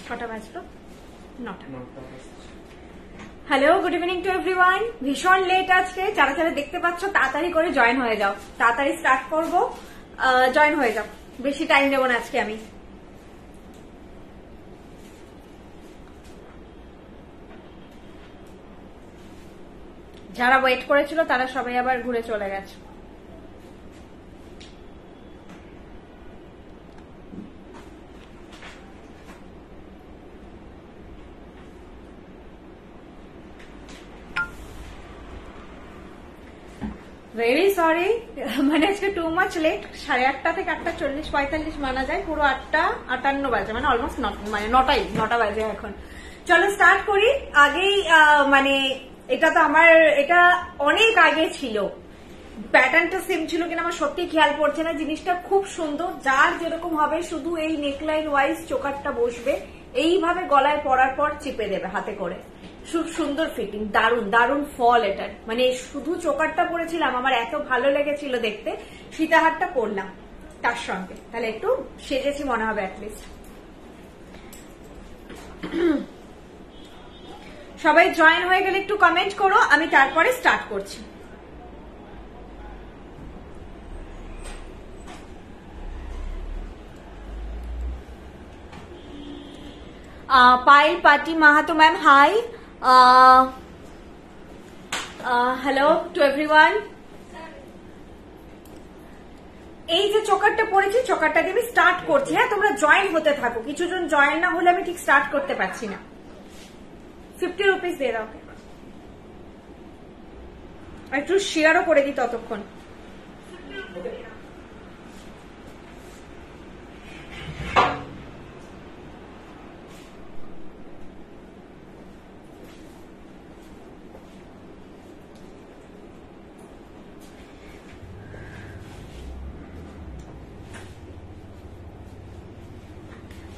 কটা বাজলো? 9টা। Hello, good evening to everyone. ভীষণ লেট আজকে, যারা যারা দেখতে পাচ্ছ তাড়াতাড়ি করে জয়েন হয়ে যাও, তাড়াতাড়ি স্টার্ট করবো, জয়েন হয়ে যাও, বেশি টাইম দেবো না আজকে আমি। যারা ওয়েট করেছিল তারা সবাই আবার ঘুরে চলে গেছে। ভেরি সরি, মানে আজকে টু মাচ লেট। 8:30 থেকে 8:40-45 মানা যায়, পুরো 8:58 বাজে, মানে অলমোস্ট মানে 9টা বাজে এখন। চলো স্টার্ট করি। আগেই মানে এটা তো আমার, এটা অনেক আগে ছিল, প্যাটার্নটা সেম ছিল কিনা আমার সত্যি খেয়াল পড়ছে না। জিনিসটা খুব সুন্দর, যার যেরকম হবে শুধু এই নেকলাইন ওয়াইজ চোকারটা বসবে, এইভাবে গলায় পরার পর চিপে দেবে হাতে করে, খুব সুন্দর ফিটিং, দারুন দারুন ফল এটার। মানে শুধু চোকারটা পরেছিলাম, আমার এত ভালো লেগেছিল দেখতে, সীতাহারটা পরলাম তার সঙ্গে, তাহলে একটু সেজেছি মনে হবে অ্যাটলিস্ট। সবাই জয়েন হয়ে গেলে একটু কমেন্ট করো, আমি তারপরে স্টার্ট করছি। Payel Pati Mahato ma'am, hi, hello to everyone. এই যে চোকারটা পড়েছি, চোকারটা দিয়ে আমি স্টার্ট করছি। হ্যাঁ, তোমরা জয়েন হতে থাকো, কিছু জন জয়েন না হলে আমি ঠিক স্টার্ট করতে পারছি না। 50 রুপিস দিয়ে দাও, একটু শেয়ারও করে দিই ততক্ষণ।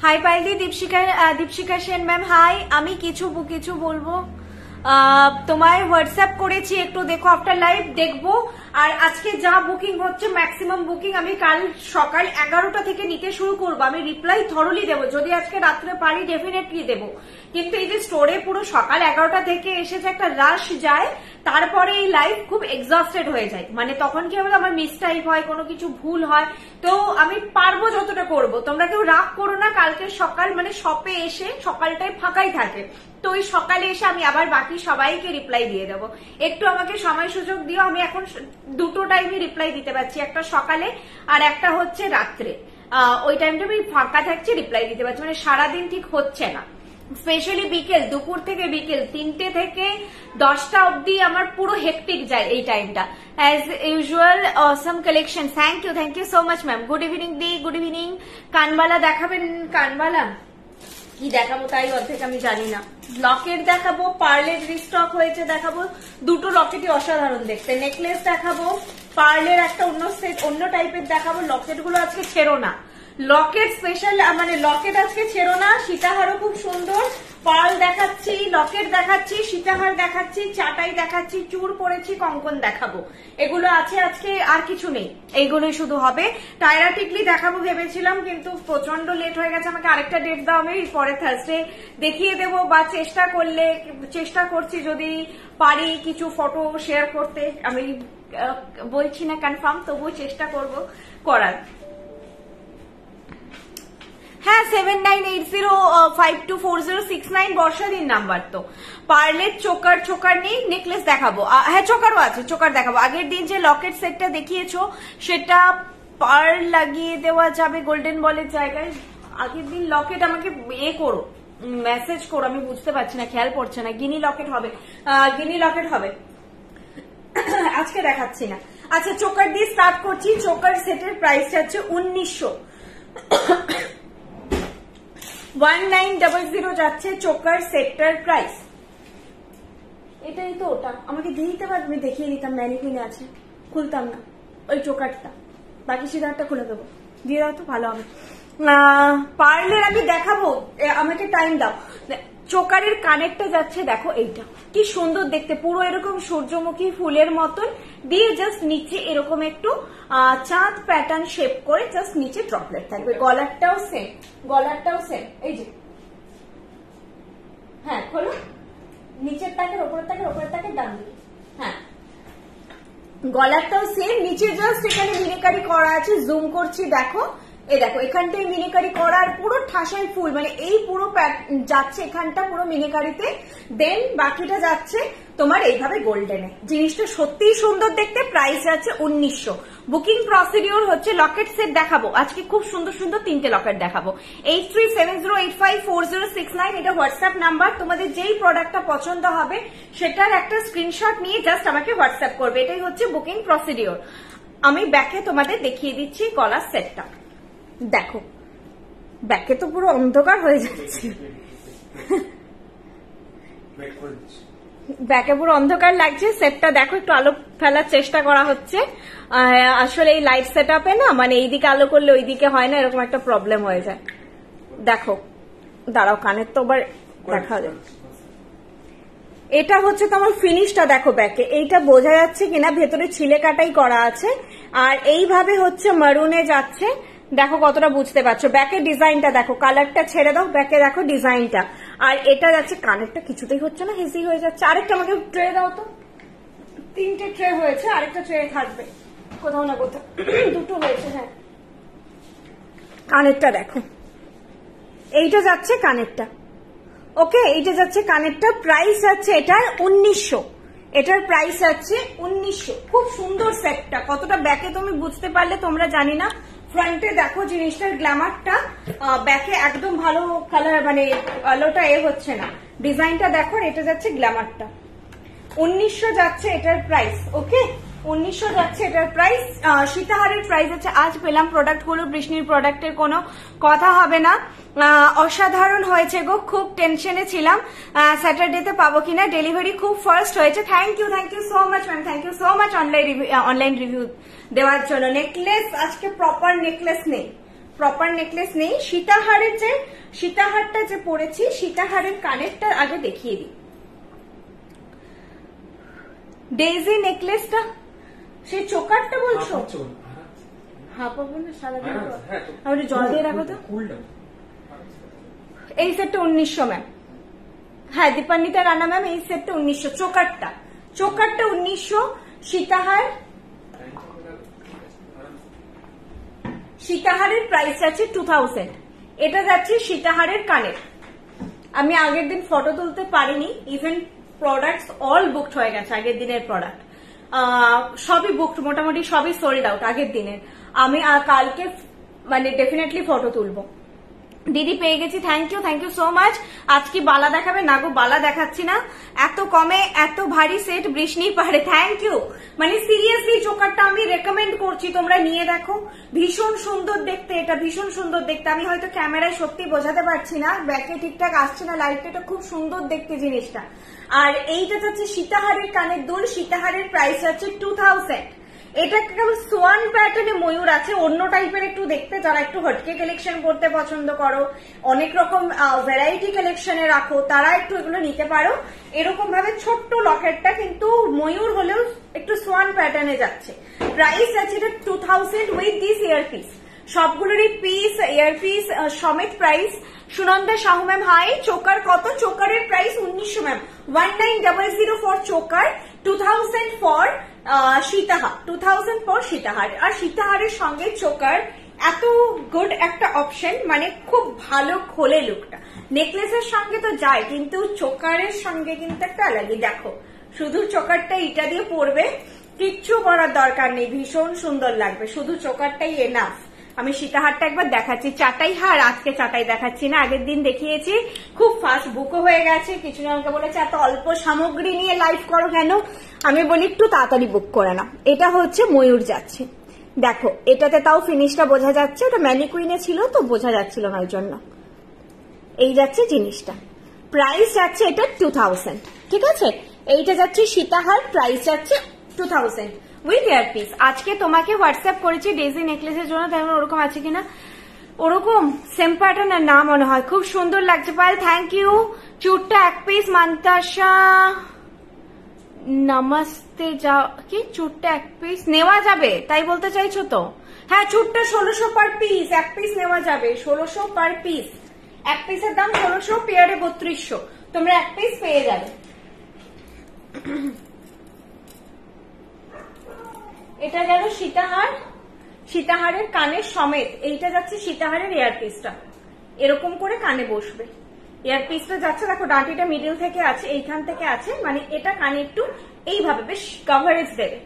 হাই পাইলদি, দীপশিকা সেন ম্যাম হাই। আমি কিছু বলবো, তোমায় হোয়াটসঅ্যাপ করেছি, একটু দেখো আফটার লাইভ দেখবো। আর আজকে যা বুকিং হচ্ছে ম্যাক্সিমাম বুকিং আমি কাল সকাল 11টা থেকে নিতে শুরু করবো। আমি রিপ্লাই থরলি দেবো, যদি আজকে রাত্রে পারি ডেফিনেটলি দেবো। কিন্তু এই যে স্টোরে পুরো সকাল 11টা থেকে এসেছে, একটা রাশ যায়, তারপরে এই লাইভ খুব এক্সস্টেড হয়ে যায়। মানে তখন কি হবে, আমার মিসটাইপ হয়, কোনো কিছু ভুল হয়, তো আমি পারবো যতটা করবো। তোমরা কেউ রাগ করো না, কালকে সকাল মানে শপে এসে সকালটাই ফাঁকাই থাকে, তো ওই সকালে এসে আমি আবার বাকি সবাইকে রিপ্লাই দিয়ে দেবো। একটু আমাকে সময় সুযোগ দিও, আমি এখন দুটো টাইমে রিপ্লাই দিতে পারছি, একটা সকালে আর একটা হচ্ছে রাত্রে। ওই টাইমটা আমি ফাঁকা থাকছি, রিপ্লাই দিতে পারছি, মানে সারাদিন ঠিক হচ্ছে না। স্পেশালি বিকেল, দুপুর থেকে বিকেল 3টে থেকে 10টা অব্দি আমার পুরো হেক্টিক যায় এই টাইমটা। As usual awesome collection, thank you so much ma'am. Good evening দি, গুড ইভিনিং। কানবালা দেখাবেন? কানবালা কি দেখাবো তাই অর্ধেক আমি জানি না। লকেট দেখাবো, পার্লের রিস্টক হয়েছে দেখাবো, দুটো লকেটই অসাধারণ দেখতে। নেকলেস দেখাবো, পার্লের একটা অন্য টাইপের দেখাবো। লকেট গুলো আজকে ছেড়ো না, লকেট স্পেশাল, মানে লকেট আজকে ছেড়ো না। সীতাহারও খুব সুন্দর, পার্ল দেখাচ্ছি, লকেট দেখাচ্ছি, সীতাহার দেখাচ্ছি, চাটাই দেখাচ্ছি, চূড় পরেছি, কঙ্কন দেখাবো। এগুলো আছে আজকে, আর কিছু নেই, এইগুলোই শুধু হবে। টায়রা টিকলি দেখাবো ভেবেছিলাম, কিন্তু প্রচন্ড লেট হয়ে গেছে। আমাকে আরেকটা ডেট দাও, আমি পরে থার্সডে দেখিয়ে দেবো, বা চেষ্টা করছি যদি পারি কিছু ফটো শেয়ার করতে। আমি বলছি না কনফার্ম, তবুও চেষ্টা করবো করার। হ্যাঁ, 7980524069 বর্ষাদিন নাম্বার। তো পার্লের চোকার নেই, নেকলেস দেখাবো। হ্যাঁ, চোকারও আছে, চোকার দেখাবো। আগের দিন যে লকেট সেটটা দেখিয়েছো সেটা পার্ল লাগিয়ে দেওয়া যাবে গোল্ডেন বলের জায়গায়। আগের দিন লকেট আমাকে করো, মেসেজ করো, আমি বুঝতে পারছি না, খেয়াল পড়ছে না। গিনি লকেট হবে, আজকে দেখাচ্ছি না। আচ্ছা, চোকার দিয়ে স্টার্ট করছি। চোকার সেটের প্রাইস হচ্ছে 1900, 1900 যাচ্ছে চোকার সেটটার প্রাইস। এটাই তো ওটা, আমাকে দিয়ে দিতে পারবে, আমি দেখিয়ে দিতাম। ম্যানিকুইনে আছে, খুলতাম না ওই চোকারটা, বাকি সিধারটা খুলে দেবো। দিয়ে দাও তো, ভালো হবে। পার্লের আমি দেখাবো, আমাকে টাইম দাও। চোকারের কানেরটা যাচ্ছে দেখো, এইটা কি সুন্দর দেখতে, পুরো এরকম সূর্যমুখী ফুলের মতন দিয়ে জাস্ট নিচে এরকম একটু চাঁদ প্যাটার্ন শেপ করে জাস্ট নিচে ড্রপলেট থাকবে। গলারটাও সেম, এই যে হ্যাঁ খোলো, নিচের তাকের ওপরের তাকের ওপরের তাকের ডান দিকে। হ্যাঁ, গলারটাও সেম, নিচে জাস্ট এখানে মিনিকারি করা আছে, জুম করছি দেখো, এই দেখো এখানটায় মিনিকারি করা আর পুরো ঠাসাই ফুল, মানে এই পুরো যাচ্ছে এখানটা পুরো মিনিকারিতে, দেন বাকিটা যাচ্ছে তোমার এইভাবে গোল্ডেনে। জিনিসটা সত্যিই সুন্দর দেখতে, প্রাইস আছে 1900। বুকিং প্রসিডিওর হচ্ছে লকেট সেট দেখাবো আজকে, খুব সুন্দর সুন্দর 3টে লকেট দেখাবো। 8370854069 এটা হোয়াটসঅ্যাপ নাম্বার, তোমাদের যেই প্রোডাক্টটা পছন্দ হবে সেটার একটা স্ক্রিনশট নিয়ে জাস্ট আমাকে হোয়াটসঅ্যাপ করবে, এটাই হচ্ছে বুকিং প্রসিডিওর। আমি ব্যাকে তোমাদের দেখিয়ে দিচ্ছি গলার সেটটা, দেখো ব্যাকে তো পুরো অন্ধকার হয়ে যাচ্ছে, ব্যাকে পুরো অন্ধকার লাগছে, সেটটা দেখো একটু আলো ফেলার চেষ্টা করা হচ্ছে। আসলে এই লাইট সেট আপে না, মানে এইদিকে আলো করলে ওইদিকে হয় না, এরকম একটা প্রবলেম হয়ে যায়। দেখো দাঁড়াও, কানের তো আবার দেখা যায়। এটা হচ্ছে তোমার ফিনিশটা দেখো ব্যাকে, এইটা বোঝা যাচ্ছে কিনা, ভেতরে ছিলে কাটাই করা আছে, আর এইভাবে হচ্ছে মারুনে যাচ্ছে, দেখো কতটা বুঝতে পারছো। ব্যাকের ডিজাইনটা দেখো, কালারটা ছেড়ে দাও, ব্যাকে দেখো ডিজাইনটা, আর এটা যাচ্ছে কানেরটা কিছুতেই হচ্ছে না, হেজি হয়ে যাচ্ছে। আরেকটা আমাকে ট্রে দাও তো, 3টে ট্রে হয়েছে, আরেকটা ট্রে থাকবে কোথাও না কোথাও, 2টো হয়েছে। হ্যাঁ, কানেরটা দেখো, এইটা যাচ্ছে কানেরটা, ওকে এইটা যাচ্ছে কানেরটা, প্রাইস আছে এটার 1900, এটার প্রাইস আছে 1900। খুব সুন্দর সেটটা, কতটা ব্যাকে তুমি বুঝতে পারলে তোমরা জানি না। ফ্রন্টে দেখো জিনিসটার গ্ল্যামারটা, ব্যাকে একদম ভালো কালার, মানে আলোটা হচ্ছে না, ডিজাইনটা দেখো, এটা যাচ্ছে গ্ল্যামারটা। 1900 যাচ্ছে এটার প্রাইস, ওকে 1900 যাচ্ছে এটার প্রাইস। সীতাহারের প্রাইস আছে, আজ পেলাম প্রোডাক্টগুলো, বৃষ্ণির প্রোডাক্টের কোনো কথা হবে না। অসাধারণ হয়েছে গো, খুব টেনশনে ছিলাম স্যাটারডেতে পাবো কিনা, ডেলিভারি খুব ফার্স্ট হয়েছে। Thank you so much ma'am, thank you so much online review দেওয়ার জন্য। নেকলেস আজকে প্রপার নেকলেস নেই, সীতাহারটা যে পরেছি, সীতাহারের কানেরটা আগে দেখিয়ে দিই। ডেইজি নেকলেসটা, সেই চোকারটা বলছো? হ্যাঁ পাবো না, সারা দিন আমি জল দিয়ে রাখো তো। এই সেটটা 1900 ম্যাম, হ্যাঁ দীপান্বিতা রানা ম্যাম, এই সেটটা 1900, চোকারটা 1900। সীতাহারের প্রাইস আছে 2000, এটা যাচ্ছে সীতাহারের কানের। আমি আগের দিন ফটো তুলতে পারিনি, ইভেন প্রোডাক্টস অল বুকড হয়ে গেছে, আগের দিনের প্রোডাক্ট সবই বুকড, মোটামুটি সবই সোল্ড আউট আগের দিনের। আমি কালকে মানে ডেফিনেটলি ফটো তুলবো। দিদি পেয়ে গেছি, থ্যাংক ইউ সো মাচ। আজকে বালা দেখাবে না গো, বালা দেখাচ্ছি না, এত কমে এত ভারী সেট বৃষ্ণি পাহাড়ে, থ্যাংক ইউ। মানে সিরিয়াসলি চোকারটা আমি রেকমেন্ড করছি, তোমরা নিয়ে দেখো, ভীষণ সুন্দর দেখতে, এটা ভীষণ সুন্দর দেখতে। আমি হয়তো ক্যামেরায় সত্যি বোঝাতে পারছি না, ব্যাকে ঠিকঠাক আসছে না লাইটটা, এটা খুব সুন্দর দেখতে জিনিসটা। আর এইটা হচ্ছে সীতাহারের কানের দুল, সীতাহারের প্রাইস আছে 2000। এটা কেবল সোয়ান প্যাটার্নে ময়ূর আছে, অন্য টাইপের একটু দেখতে, যারা একটু হটকে কালেকশন করতে পছন্দ করো, অনেক রকম ভ্যারাইটি কালেকশনে রাখো, তারা একটু এগুলো নিতে পারো। এরকম ভাবে ছোট্ট লকেটটা কিন্তু ময়ূর হলেও একটু সোয়ান প্যাটার্নে যাচ্ছে। প্রাইস আছে এটা 2000 উইথ দিস ইয়ারপিস, সবগুলোরই পিস ইয়ারপিস সমেত price. Sunanda Sahu ma'am hi, choker কত? চোকারের price 1900 ma'am, 1900 for choker, 2000 for সীতাহার, 2000 ফর সীতাহার। আর সীতাহারের সঙ্গে চোকার এত গুড একটা অপশন, মানে খুব ভালো খোলে লুকটা। নেকলেসের সঙ্গে তো যায়, কিন্তু চোকারের সঙ্গে কিন্তু একটা আলাদা। দেখো শুধু চোকারটা ইটা দিয়ে পরবে, কিচ্ছু করার দরকার নেই, ভীষণ সুন্দর লাগবে, শুধু চোকারটাই এনাফ। আমি সীতাহারটা একবার দেখাচ্ছি, চাটাই হার আজকে চাটাই দেখাচ্ছি না, আগের দিন দেখিয়েছি, খুব ফাস্ট বুকও হয়ে গেছে। কিছু জনকে বলেছে এত অল্প সামগ্রী নিয়ে লাইভ করো কেন, আমি বলি একটু তাড়াতাড়ি বুক করে না। এটা হচ্ছে ময়ূর যাচ্ছে, দেখো এটাতে তাও ফিনিশটা বোঝা যাচ্ছে, ওটা ম্যানিকুইনে ছিল তো বোঝা যাচ্ছিল না, ওই জন্য এই যাচ্ছে জিনিসটা। প্রাইস যাচ্ছে এটা 2000, ঠিক আছে। এইটা যাচ্ছে সীতাহার, প্রাইস যাচ্ছে 2000 উইথ ইয়ারপিস। আজকে তোমাকে হোয়াটসঅ্যাপ করেছি ডেজি নেকলেসের জন্য, তেমন ওরকম আছে কিনা, ওরকম সেম প্যাটার্নের না মনে হয়, খুব সুন্দর লাগছে পায়েল, থ্যাংক ইউ। চুটটা এক পিস, মান্তাসা নমস্তে, যা কি চুটটা এক পিস নেওয়া যাবে তাই বলতে চাইছো তো? হ্যাঁ চুটটা 1600 পার পিস, এক পিস নেওয়া যাবে 1600 পার পিস, এক পিসের দাম 1600, পেয়ারে 3200। তোমরা এক পিস পেয়ে যাবে। এটা গেল সীতাহার, সীতাহারের কানের সমেত। এইটা যাচ্ছে সীতাহারের এয়ার পিসটা, এরকম করে কানে বসবে। এয়ার পিসটা যাচ্ছে, দেখো ডাঁটিটা মিডল থেকে আছে, এইখান থেকে আছে, মানে এটা কানে একটু এইভাবে বেশ কভারেজ দেবে,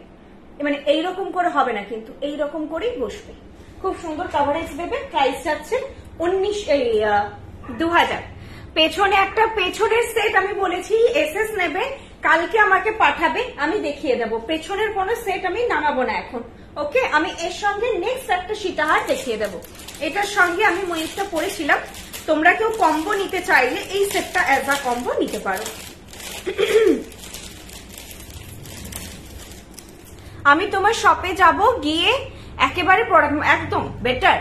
মানে এইরকম করে হবে না, কিন্তু এইরকম করেই বসবে, খুব সুন্দর কভারেজ দেবে। প্রাইস যাচ্ছে 2000। পেছনে একটা পেছনের সেট আমি বলেছি এসএস নেবে, কালকে আমাকে পাঠাবে, আমি দেখিয়ে দেবো। পেছনের কোনো সেট আমি নামাবো না এখন, ওকে। আমি এর সঙ্গে নেক্সট একটা সীতাহার দেখিয়ে দেবো। এটার সঙ্গে আমি ময়ূরটা পরেছিলাম, তোমরা কেউ কম্বো নিতে চাইলে এই সেটটা অ্যাজ আ কম্বো নিতে পারো। আমি তোমার শপে যাব, গিয়ে একেবারে একদম বেটার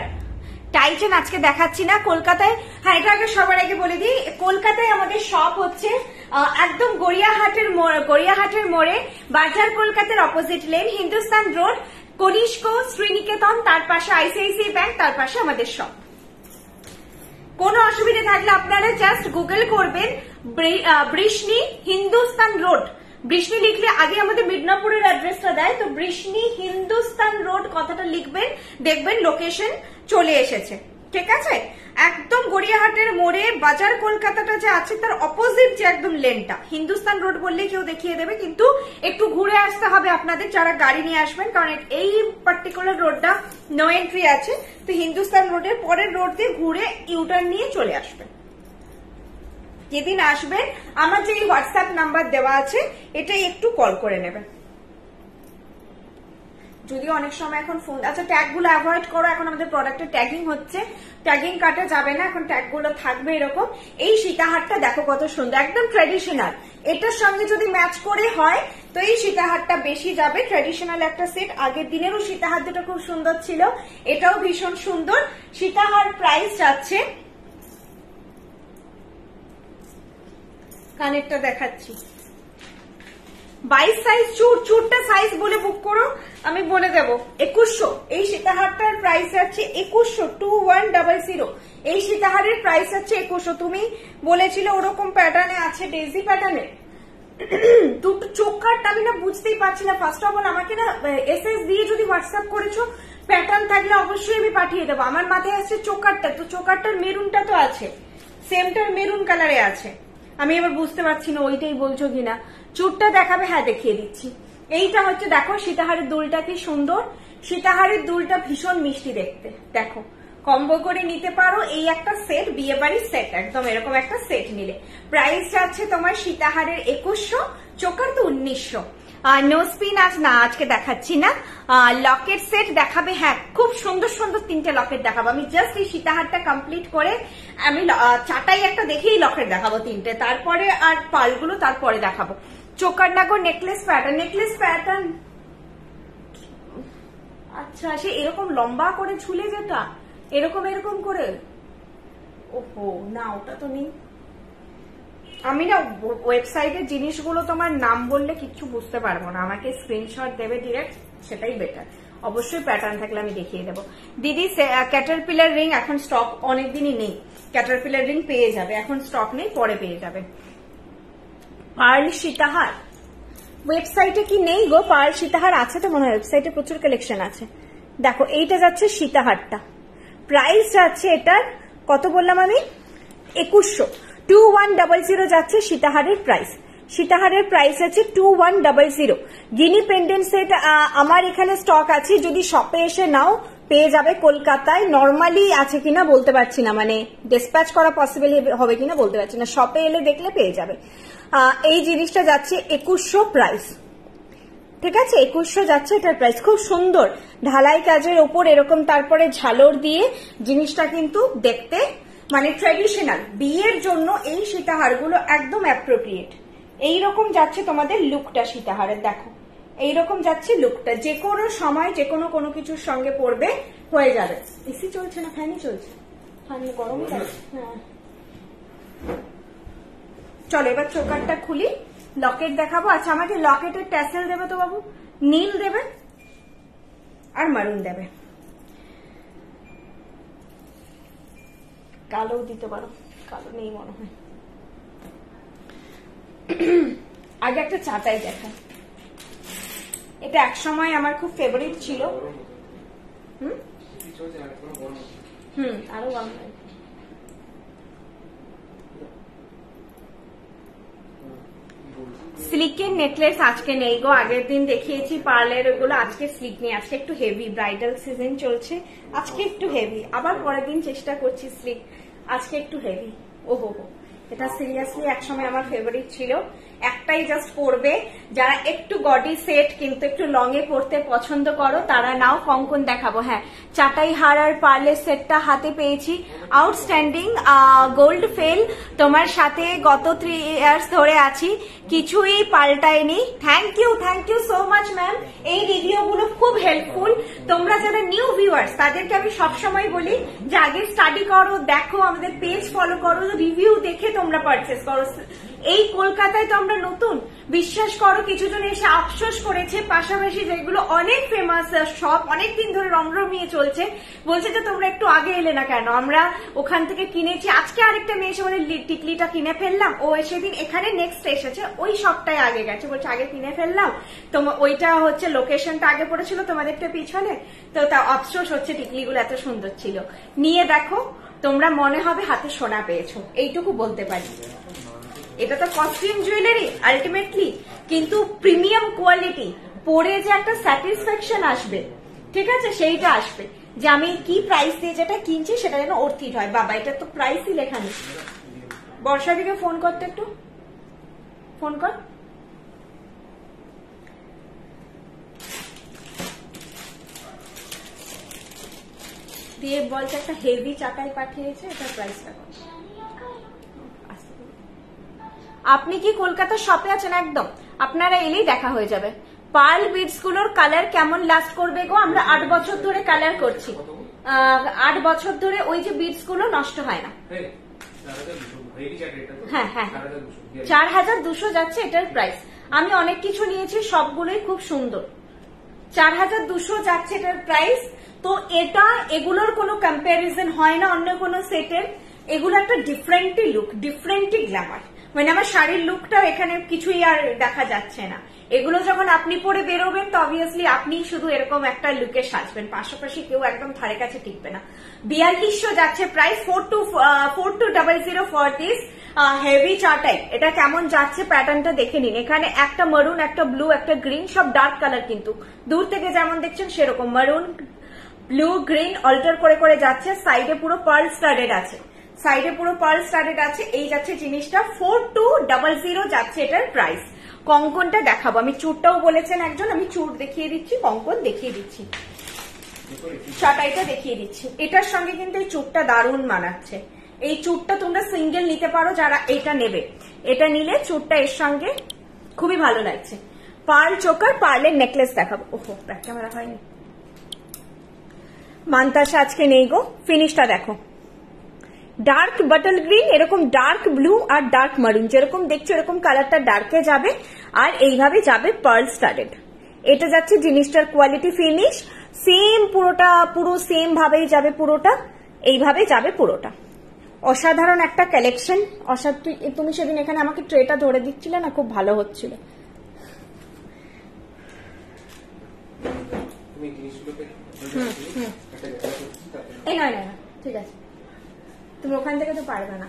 টাইটেন আজকে দেখাচ্ছি না, কলকাতায়। হ্যাঁ, এটা আগে সবার আগে বলে দিই, কলকাতায় আমাদের শপ হচ্ছে একদম গড়িয়াহাটের মোড়ে, বাজার কলকাতার opposite lane, Hindustan road, Kanishka, Sriniketan, তার পাশে আইসিআইসিআই ব্যাংক, তার পাশে আমাদের শপ। কোনো অসুবিধা থাকলে আপনারা জাস্ট গুগল করবেন বৃষ্ণি হিন্দুস্তান রোড। বৃষ্ণি লিখলে আগে আমাদের মিদনাপুরের অ্যাড্রেসটা দেয়, তো বৃষ্ণি হিন্দুস্তান রোড কথাটা লিখবেন, দেখবেন লোকেশন চলে এসেছে, ঠিক আছে। একদম গড়িয়াহাটের মোড়ে বাজার কলকাতাটা যে আছে তার অপোজিট যে একদম লেনটা, হিন্দুস্তান রোড বললে কেউ দেখিয়ে দেবে, কিন্তু একটু ঘুরে আসতে হবে আপনাদের যারা গাড়ি নিয়ে আসবেন, কারণ এই পার্টিকুলার রোডটা নো এন্ট্রি আছে, তো হিন্দুস্তান রোডের পরের রোড দিয়ে ঘুরে ইউটার্ন নিয়ে চলে আসবেন। যেদিন আসবেন আমার যে হোয়াটসঅ্যাপ নাম্বার দেওয়া আছে এটাই একটু কল করে নেবেন। যদিও অনেক সময় এখন ফোন, আচ্ছা ট্যাগ গুলো অ্যাভয়েড করো, এখন আমাদের প্রোডাক্টের ট্যাগিং হচ্ছে, ট্যাগিং কাটা যাবে না, এখন ট্যাগ গুলো থাকবে এরকম। এই সীতাহারটা দেখো কত সুন্দর, একদম ট্রেডিশনাল, এটার সঙ্গে যদি ম্যাচ করে হয় তো এই সীতাহারটা বেশি যাবে। ট্রেডিশনাল একটা সেট, আগের দিনেরও সীতাহার দুটো খুব সুন্দর ছিল, এটাও ভীষণ সুন্দর। সীতাহার প্রাইস যাচ্ছে, কানেরটা দেখাচ্ছি, 22 সাইজ চুরটা সাইজ বলে বুক করো, আমি বলে দেবো 2100। এই সীতাহারটার প্রাইস যাচ্ছে 2100, 2100। এই সীতাহারের প্রাইস যাচ্ছে 2100। তুমি বলেছিলে ওরকম প্যাটার্নে আছে, ডেজি প্যাটার্নে, দুটো চোকারটা আমি না বুঝতেই পারছি না। ফার্স্ট অফ অল আমাকে না এসএস দিয়ে যদি হোয়াটসঅ্যাপ করেছো, প্যাটার্ন থাকলে অবশ্যই আমি পাঠিয়ে দেবো। আমার মাথায় আসছে চোকারটা, তো চোকারটার মেরুনটা তো আছে, সেমটার মেরুন কালারে আছে, আমি এবার বুঝতে পারছি না ওইটাই বলছো কিনা। চুরটা দেখাবে, হ্যাঁ দেখিয়ে দিচ্ছি। এইটা হচ্ছে দেখো সীতাহারের দুলটা কি সুন্দর, সীতাহারের দুলটা ভীষণ মিষ্টি দেখতে, দেখো কম্বো করে নিতে পারো। এই একটা সেট, বিয়ে বাড়ির সেট, একদম এরকম একটা সেট নিলে প্রাইস যাচ্ছে তোমার সীতাহারের 2100, চোকার তো 1900। নো স্পিন আজ না, আজকে দেখাচ্ছি না। লকেট সেট দেখাবে, হ্যাঁ খুব সুন্দর সুন্দর তিনটে লকেট দেখাবো। আমি জাস্ট এই সীতাহারটা কমপ্লিট করে আমি চাটাই একটা দেখেই লকেট দেখাবো তিনটে, তারপরে আর পালগুলো তারপরে দেখাবো। চোকার নাগো নেকলেস প্যাটার্ন, আচ্ছা সে এরকম লম্বা করে ঝুলে যেটা এরকম করে, ওহো না ওটা তো নেই। আমি না ওয়েবসাইটের জিনিসগুলো তোমার নাম বললে কিচ্ছু বুঝতে পারবো না, আমাকে স্ক্রিনশট দেবে ডিরেক্ট, সেটাই বেটার। অবশ্যই প্যাটার্ন থাকলে আমি দেখিয়ে দেবো। দিদি ক্যাটারপিলার রিং এখন স্টক অনেকদিনই নেই, ক্যাটারপিলার রিং পেয়ে যাবে, এখন স্টক নেই, পরে পেয়ে যাবে। পার্ল সীতাহার ওয়েবসাইটে কি নেই গো? পার্ল সীতাহার আছে তো মনে হয়, ওয়েবসাইটে প্রচুর কালেকশন আছে। দেখো এইটা যাচ্ছে সীতাহারটা, প্রাইস যাচ্ছে এটার কত বললাম আমি, 2100, 2100 যাচ্ছে সীতাহারের প্রাইস। সীতাহারের প্রাইস আছে 2100। গিনি পেন্ডেন্ট সেট আমার এখানে স্টক আছে, যদি শপে এসে নাও পেয়ে যাবে। কলকাতায় নর্মালি আছে কিনা বলতে পারছি না, মানে ডিসপ্যাচ করা পসিবল হবে কিনা বলতে পারছি না, শপে এলে দেখলে পেয়ে যাবে। এই জিনিসটা যাচ্ছে 2100 প্রাইস, ঠিক আছে 2100 যাচ্ছে এটার প্রাইস। খুব সুন্দর ঢালাই কাজের ওপর এরকম তারপরে ঝালর দিয়ে জিনিসটা কিন্তু দেখতে মানে ট্রেডিশনাল, বিয়ের জন্য এই সীতাহারগুলো একদম অ্যাপ্রোপ্রিয়েট। এইরকম যাচ্ছে তোমাদের লুকটা সীতাহারের, দেখো এইরকম যাচ্ছে লুকটা, যে কোনো সময় যে কোনো কিছুর সঙ্গে পরবে হয়ে যাবে। এসি চলছে না ফ্যানই চলছে, ফ্যান গরমই লাগে। হ্যাঁ চলো এবার চোকারটা খুলি, লকেট দেখাবো। আচ্ছা আমাকে লকেটের ট্যাসেল দেবে তো বাবু, নীল দেবে আর মারুন দেবে, কালো দিতে পারো, কালো নেই মনে হয়। আগে একটা চাটাই দেখা, এটা এক সময় আমার খুব ফেভারিট ছিল। আরো গরম লাগে। স্লিকের নেকলেস আজকে নেই গো, আগের দিন দেখিয়েছি পার্লের ওগুলো, আজকে স্লিক নেই, আজকে একটু হেভি, ব্রাইডাল সিজন চলছে, আজকে একটু হেভি, আবার পরের দিন চেষ্টা করছি স্লিক, আজকে একটু হেভি। ওহো, এটা সিরিয়াসলি একসময় আমার ফেভারিট ছিল। একটাই জাস্ট পরবে, যারা একটু গডি সেট কিন্তু একটু লং এ পরতে পছন্দ করো তারা নাও। কঙ্কন দেখাবো, হ্যাঁ চাটাই হার আর পার্লের সেটটা হাতে পেয়েছি, আউটস্ট্যান্ডিং গোল্ড ফেল, তোমার সাথে গত 3 ইয়ার্স ধরে আছি, কিছুই পাল্টায়নি। থ্যাংক ইউ সো মাচ ম্যাম, এই রিভিউ গুলো খুব হেল্পফুল। তোমরা যারা নিউ ভিউয়ার্স তাদেরকে আমি সবসময় বলি যে আগে স্টাডি করো, দেখো, আমাদের পেজ ফলো করো, রিভিউ দেখে তোমরা পারচেস করো। এই কলকাতায় তো আমরা নতুন, বিশ্বাস করো কিছুজন এসে আফসোস করেছে, পাশাপাশি যেগুলো অনেক ফেমাস শপ অনেকদিন ধরে রমরমিয়ে চলছে, বলছে যে তোমরা একটু আগে এলে না কেন, আমরা ওখান থেকে কিনেছি। আজকে আরেকটা মেয়ে এসে বলে টিকলিটা কিনে ফেললাম, ও সেদিন এখানে নেক্সট এসেছে, ওই শপটায় আগে গেছে, বলছে আগে কিনে ফেললাম, তোমার ওইটা হচ্ছে লোকেশনটা আগে পড়েছিল তোমাদেরটা পিছনে, তো তা আফসোস হচ্ছে, টিকলিগুলো এত সুন্দর ছিল, নিয়ে দেখো তোমরা মনে হবে হাতে সোনা পেয়েছো, এইটুকু বলতে পারি। এটা তো কস্টিউম জুয়েলারি আলটিমেটলি, কিন্তু প্রিমিয়াম কোয়ালিটি, পরে যে একটা স্যাটিসফ্যাকশন আসবে, ঠিক আছে, সেইটা আসবে যে আমি কি প্রাইস দিয়ে যেটা কিনছি সেটা যেন অর্থিত হয়। বাবা এটা তো প্রাইসই লেখা নেই। বর্ষা দিকে ফোন করতে, একটু ফোন কর। দিয়ে বলছে একটা হেভি চাটাই পাঠিয়েছে, এটা প্রাইসটা কত? আপনি কি কলকাতা শপে আছেন? একদম, আপনারা এলেই দেখা হয়ে যাবে। পার্ল বিডস গুলোর কালার কেমন লাস্ট করবে গো? আমরা 8 বছর ধরে কালার করছি, 8 বছর ধরে ওই যে বিডস গুলো নষ্ট হয় না। হ্যাঁ 4200 যাচ্ছে এটার প্রাইস। আমি অনেক কিছু নিয়েছি, সবগুলোই খুব সুন্দর। 4200 যাচ্ছে এটার প্রাইস। তো এটা এগুলোর কোনো কম্প্যারিজন হয় না অন্য কোনো সেটের, এগুলো একটা ডিফারেন্টই লুক, ডিফারেন্টই গ্ল্যামার। মানে আমার শাড়ির লুকটাও এখানে কিছুই আর দেখা যাচ্ছে না। এগুলো যখন আপনি পরে বেরোবেন তো অবভিয়াসলি আপনি শুধু এরকম একটা লুকে সাজবেন, পাশাপাশি কেউ একদম ধারে কাছে টিকবে না। 4200 যাচ্ছে প্রাইস। 4200 ফর দিস হেভি চাটাই। এটা কেমন যাচ্ছে প্যাটার্নটা দেখে নিন। এখানে একটা মারুন, একটা ব্লু, একটা গ্রিন, সব ডার্ক কালার, কিন্তু দূর থেকে যেমন দেখছেন সেরকম মারুন, ব্লু, গ্রিন অল্টার করে করে যাচ্ছে। সাইডে পুরো পার্ল স্টাডেড আছে, সাইডে পুরো পার্ল স্টাডেড আছে। এই যাচ্ছে জিনিসটা 4200 যাচ্ছে এটার প্রাইস। কঙ্কনটা দেখাবো আমি, চুরটাও বলেছেন একজন, আমি চুর দেখিয়ে দিচ্ছি, কঙ্কন দেখিয়ে দিচ্ছি, চাটাইটা দেখিয়ে দিচ্ছি। এটার সঙ্গে কিন্তু এই চুরটা দারুণ মানাচ্ছে। এই চুরটা তোমরা সিঙ্গেল নিতে পারো যারা এটা নেবে, এটা নিলে চুরটা এর সঙ্গে খুবই ভালো লাগছে। পার্ল চোকার, পার্লের নেকলেস দেখাবো। ওহো ব্যাক ক্যামেরা হয়নি, মান্তাসা আজকে নেই গো। ফিনিশটা দেখো, ডার্ক বাটল গ্রিন, এরকম ডার্ক ব্লু আর ডার্ক মারুন, যেরকম দেখছো এরকম কালারটা ডার্কে যাবে, আর এইভাবে যাবে পার্ল স্টাডেড। এটা যাচ্ছে জিনিসটার কোয়ালিটি, ফিনিশ সেম, পুরোটা পুরো সেম ভাবেই যাবে, পুরোটা এইভাবে যাবে পুরোটা। অসাধারণ একটা কালেকশন। তুমি সেদিন এখানে আমাকে ট্রেটা ধরে দিচ্ছিলে না, খুব ভালো হচ্ছিল। এই নয় না, ঠিক আছে, তুমি ওখান থেকে তো পারবে না,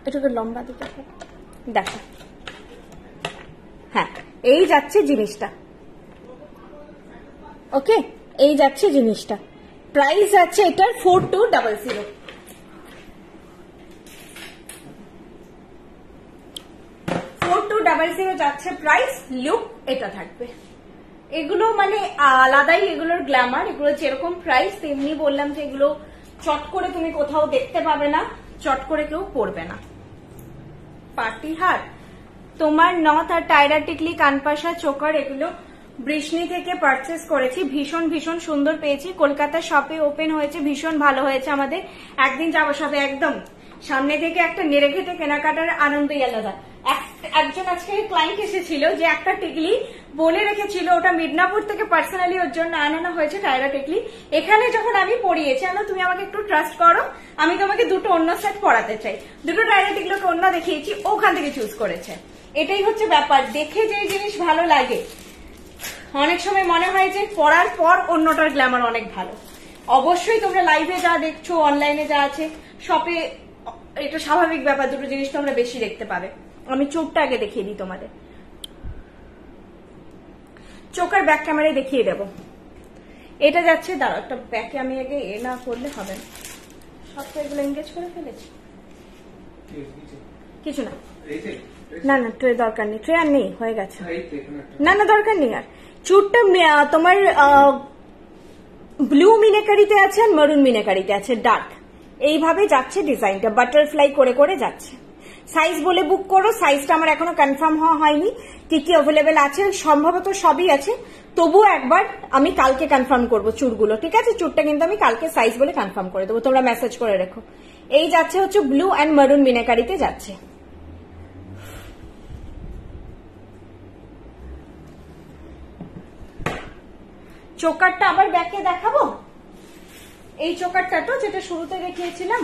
একটু লম্বা দিতে দেখো। হ্যাঁ এই যাচ্ছে জিনিসটা, ওকে এই যাচ্ছে জিনিসটা। প্রাইস যাচ্ছে এটার 4200। 4200 যাচ্ছে প্রাইস। লুক এটা থাকবে, এগুলো মানে আলাদাই, এগুলোর গ্ল্যামার। এগুলো যেরকম প্রাইস তেমনি বললাম যে এগুলো চট করে তুমি কোথাও দেখতে পাবে না, চট করে কেউ পরবে না। পার্টি হার তোমার নথ আর টায়রা টিকলি, কানপাশা, চোকার, এগুলো বৃষ্ণি থেকে পারচেস করেছি, ভীষণ ভীষণ সুন্দর পেয়েছি। কলকাতা শপে ওপেন হয়েছে, ভীষণ ভালো হয়েছে আমাদের। একদিন যাবো শপে, একদম সামনে থেকে একটা নেড়ে ঘেটে কেনাকাটার আনন্দই আলাদা। একজন আজকে ক্লায়েন্ট এসেছিল যে একটা টিকলি বলে রেখেছিল, ওটা মিদনাপুর থেকে পার্সোনালি ওর জন্য আনানো হয়েছে টায়রা টিকলি। এখানে যখন আমি পরিয়েছি, তুমি আমাকে একটু ট্রাস্ট করো, আমি তোমাকে দুটো অন্য সেট পরাতে চাই, দুটো টায়রা টিকলিকে অন্য দেখিয়েছি, ওখান থেকে চুজ করেছে। এটাই হচ্ছে ব্যাপার, দেখে যে জিনিস ভালো লাগে অনেক সময় মনে হয় যে পরার পর অন্যটার গ্ল্যামার অনেক ভালো। অবশ্যই তোমরা লাইভে যা দেখছো, অনলাইনে যা আছে, শপে এটা স্বাভাবিক ব্যাপার, দুটো জিনিস তোমরা বেশি দেখতে পাবে। আমি চোখটা আগে দেখিয়ে দিই তোমাদের, চোখের ব্যাক ক্যামেরায় দেখিয়ে দেবো। এটা যাচ্ছে, দাঁড়াও একটা ব্যাকে আমি আগে এ না করলে হবে না, সবটা এগুলো এনগেজ করে ফেলেছি। কিছু না, না না ট্রে দরকার নেই, ট্রে আর নেই, হয়ে গেছে। না না দরকার নেই আর। চুটটা তোমার ব্লু মিনেকারিতে আছে আর মেরুন মিনেকারিতে আছে, ডার্ক। এইভাবে যাচ্ছে ডিজাইনটা, বাটারফ্লাই করে করে যাচ্ছে। সাইজ বলে বুক করো, সাইজটা আমার এখনো কনফার্ম হওয়া হয়নি, কি কি অ্যাভেলেবেল আছে, সম্ভবত সবই আছে। তবুও একবার আমি কালকে কনফার্ম করবো চুড়গুলো, ঠিক আছে? চুড়টা কিন্তু আমি কালকে সাইজ বলে কনফার্ম করে দেবো, তোমরা মেসেজ করে রেখো। এই যাচ্ছে হচ্ছে ব্লু অ্যান্ড মেরুন মিনেকারিতে যাচ্ছে। চোকারটা আবার ব্যাকে দেখাবো, এই চোকারটা তো যেটা শুরুতে দেখিয়েছিলাম,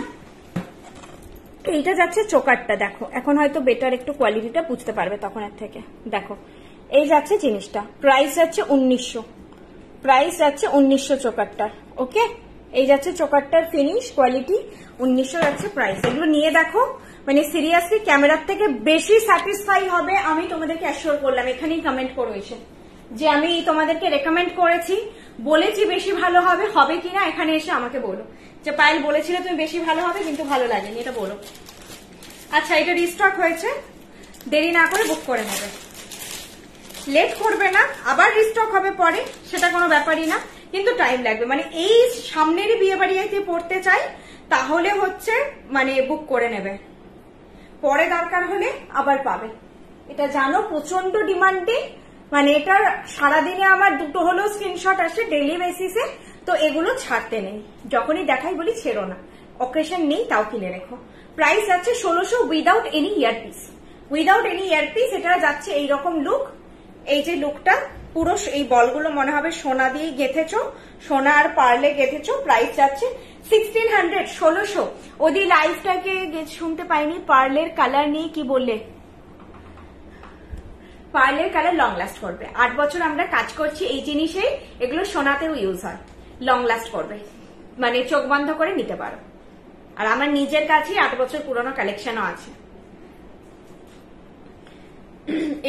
এইটা যাচ্ছে চোকারটা। দেখো এখন হয়তো বেটার একটু কোয়ালিটিটা বুঝতে পারবে তখন এর থেকে। দেখো এই যাচ্ছে জিনিসটা, প্রাইস যাচ্ছে 1900, প্রাইস যাচ্ছে 1900 চোকারটার। ওকে, এই যাচ্ছে চোকারটার ফিনিশ কোয়ালিটি, 1900 যাচ্ছে প্রাইস। এগুলো নিয়ে দেখো, মানে সিরিয়াসলি ক্যামেরার থেকে বেশি স্যাটিসফাই হবে, আমি তোমাদেরকে অ্যাসিওর করলাম। এখানেই কমেন্ট করো এসে যে আমি তোমাদেরকে রেকমেন্ড করেছি, বলেছি বেশি ভালো হবে, হবে কিনা এখানে এসে আমাকে বলো যে পায়েল বলেছিলে তুমি বেশি ভালো হবে কিন্তু ভালো লাগেনি, এটা বলো। আচ্ছা, এটা রিস্টক হয়েছে, দেরি না করে বুক করে নেবে, লেট করবে না, আবার রিস্টক হবে পরে, সেটা কোনো ব্যাপারই না, কিন্তু টাইম লাগবে। মানে এই সামনেরই বিয়ে বাড়িতে পড়তে চাই তাহলে হচ্ছে মানে বুক করে নেবে, পরে দরকার হলে আবার পাবে। এটা জানো প্রচন্ড ডিমান্ডিং, মানে এটার সারাদিনে আমার দুটো হলেও স্ক্রিনশট আসে ডেইলি বেসিসে, তো এগুলো ছাড়তে নেই, যখনই দেখাই বলি ছেড়ো না, অকেশন নেই তাও কিনে রেখো। প্রাইস যাচ্ছে 1600 without any earpiece, without any earpiece. এটা যাচ্ছে এইরকম লুক, এই যে লুকটা পুরো এই বলগুলো মনে হবে সোনা দিয়ে গেঁথেছো, সোনা আর পার্লে গেঁথেছো। প্রাইস যাচ্ছে 1600, 1600। ওদি লাইফটাকে শুনতে পাইনি, পার্লের কালার নিয়ে কি বললে? পার্লের কালার লং লাস্ট করবে, 8 বছর আমরা কাজ করছি এই জিনিসে, এগুলো সোনাতেও ইউজ হয়, লং লাস্ট করবে, মানে চোখ বন্ধ করে নিতে পারো। আর আমার নিজের কাছেই 8 বছর পুরনো কালেকশনও আছে।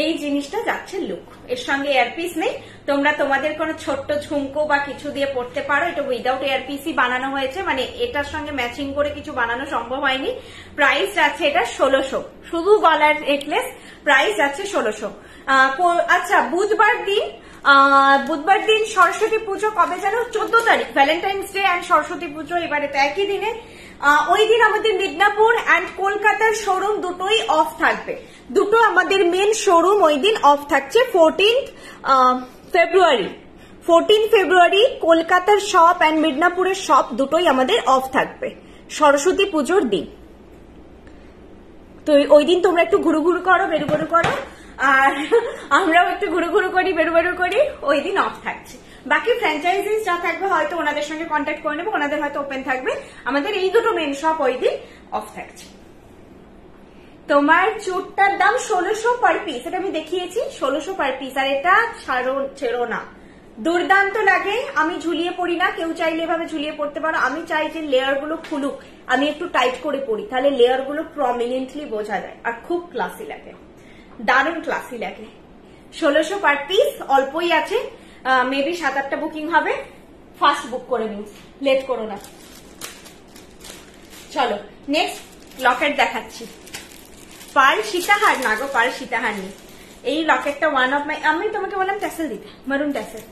এই জিনিসটা যাচ্ছে লুক, এর সঙ্গে এয়ারপিস নেই, তোমরা তোমাদের কোনো ছোট্ট ঝুমকো বা কিছু দিয়ে পড়তে পারো। এটা উইদাউট এয়ারপিসই বানানো হয়েছে, মানে এটার সঙ্গে ম্যাচিং করে কিছু বানানো সম্ভব হয়নি। প্রাইস যাচ্ছে এটা 1600, শুধু গলার নেকলেস, প্রাইস যাচ্ছে 1600। আচ্ছা, বুধবার দিন সরস্বতী পুজো, কবে যেন 14 তারিখ, ভ্যালেন্টাইন্স ডে অ্যান্ড সরস্বতী পুজো এবারে তো একই দিনে। ওই দিন আমাদের মিদনাপুর অ্যান্ড কলকাতার শোরুম দুটোই অফ থাকবে, দুটো আমাদের মেন শোরুম ওই দিন অফ থাকছে। 14 ফেব্রুয়ারি কলকাতার শপ অ্যান্ড মিদনাপুরের শপ দুটোই আমাদের অফ থাকবে সরস্বতী পুজোর দিন। তো ওই দিন তোমরা একটু ঘুরু ঘুরু করো, বেরু বেরু করো, আর আমরাও একটু ঘুরু ঘুরু করি, বেরু বেরু করি, ওই দিন অফ থাকছে। বাকি ফ্র্যাঞ্চাইজিস যা থাকবে হয়তো ওনাদের সঙ্গে কন্ট্যাক্ট করে নেবো, ওনাদের হয়তো ওপেন থাকবে, আমাদের এই দুটো মেন শপ ওই দিন অফ থাকছে। তোমার চুটটার দাম 1600 পার পিস, এটা আমি দেখিয়েছি 1600 পার পিস। আর এটা ছেড়ো না, দুর্দান্ত লাগে। আমি ঝুলিয়ে পড়ি না, কেউ চাইলে এভাবে ঝুলিয়ে পড়তে পারো। আমি চাই যে লেয়ার গুলো খুলুক, আমি একটু টাইট করে পড়ি, তাহলে লেয়ার গুলো প্রমিনেন্টলি বোঝা যায় আর খুব ক্লাসি লাগে, দারুণ ক্লাসি লাগে। 1600 পার পিস, অল্পই আছে, মেবি 7-8টা বুকিং হবে, ফার্স্ট বুক করে নিন, লেট করো না। চলো নেক্সট লকেট দেখাচ্ছি। পার্ল সীতাহার না গো, পার্ল সীতাহার নেই। এই লকেটটা ওয়ান অফ মাই, আমি তোমাকে বললাম ট্যাসেল দিতে, মারুন ট্যাসেল।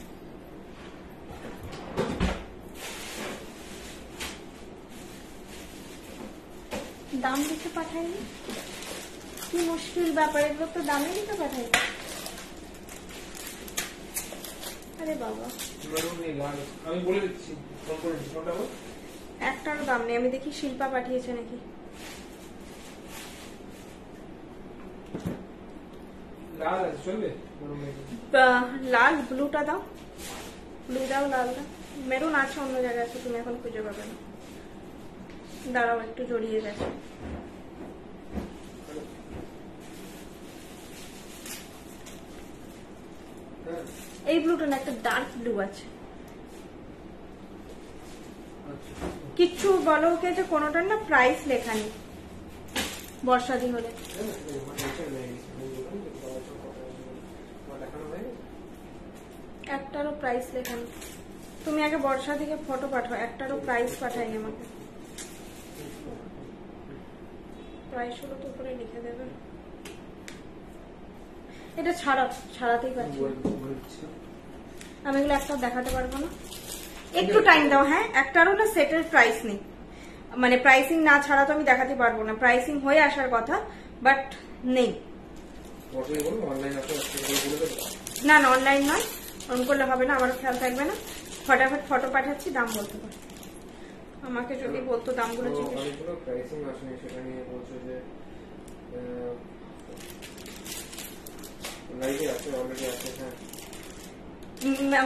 দাম দিতে পাঠাইনি, কি মুশকিল ব্যাপার, এগুলো তো দামে দিতে পাঠাই। আরে বাবা, আমি বলে দিচ্ছি, একটারও দাম নেই। আমি দেখি শিল্পা পাঠিয়েছে নাকি, লাল আছে চলবে লাল ব্লুটা দাও, ব্লু দাও, লাল দাও, মেরুন আছে অন্য জায়গায় আছে, তুমি এখন খুঁজে পাবে না। দাঁড়াও একটু জড়িয়ে গেছে। এই ব্লুটা না, একটা ডার্ক ব্লু আছে। কিচ্ছু বলো ওকে যে কোনোটার না প্রাইস লেখা নেই বর্ষাদি হলে। একটারও প্রাইস লেখা নেই। তুমি আগে বর্ষা দিকে ফটো পাঠাও, একটারও প্রাইস পাঠাই আমাকে। প্রাইস হলো তো উপরে লিখে দেবে। এটা ছাড়াতেই পারছি না আমি, এগুলো একটা দেখাতে পারবো না। একটু টাইম দাও। হ্যাঁ, একটারও না সেটের প্রাইস নেই, মানে প্রাইসিং না ছাড়া তো আমি দেখাতে পারবো না। প্রাইসিং হয়ে আসার কথা বাট নেই। না না, অনলাইন নয়, অন করলে হবে না, আমারও খেয়াল থাকবে না। ফটাফট ফটো পাঠাচ্ছি, দাম বলতে পারো আমাকে। যদি বলতো দামগুলো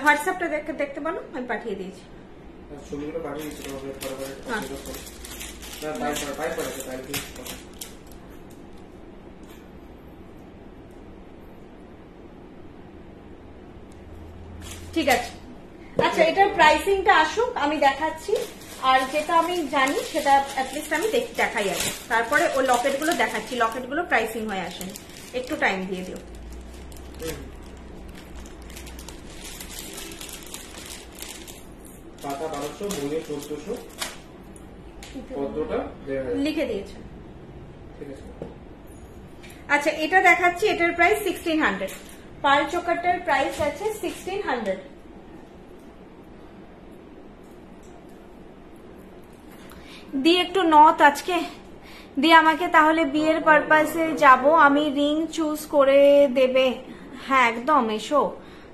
হোয়াটসঅ্যাপটা দেখতে পারো, আমি পাঠিয়ে দিয়েছি। ছবিগুলো পাঠিয়ে দিচ্ছি ঠিক আছে। আচ্ছা, এটার প্রাইসিংটা আসুক, আমি দেখাচ্ছি। আর যেটা আমি জানি সেটা অ্যাটলিস্ট আমি দেখাই আগে, তারপরে ও লকেট গুলো দেখাচ্ছি। লকেট গুলো প্রাইসিং হয়ে আসেনি, একটু টাইম দিয়ে দিও। পাতা 1200, বইয়ে 1400, পদ্মটা লিখে দিয়েছে। আচ্ছা, এটা দেখাচ্ছি, এটার প্রাইস 1600। পাল চোকারটার প্রাইস আছে 1600। দি একটু নথ আজকে দি আমাকে, তাহলে বিয়ের পারপাসে যাব আমি। রিং চুজ করে দেবে? হ্যাঁ একদম, এসো,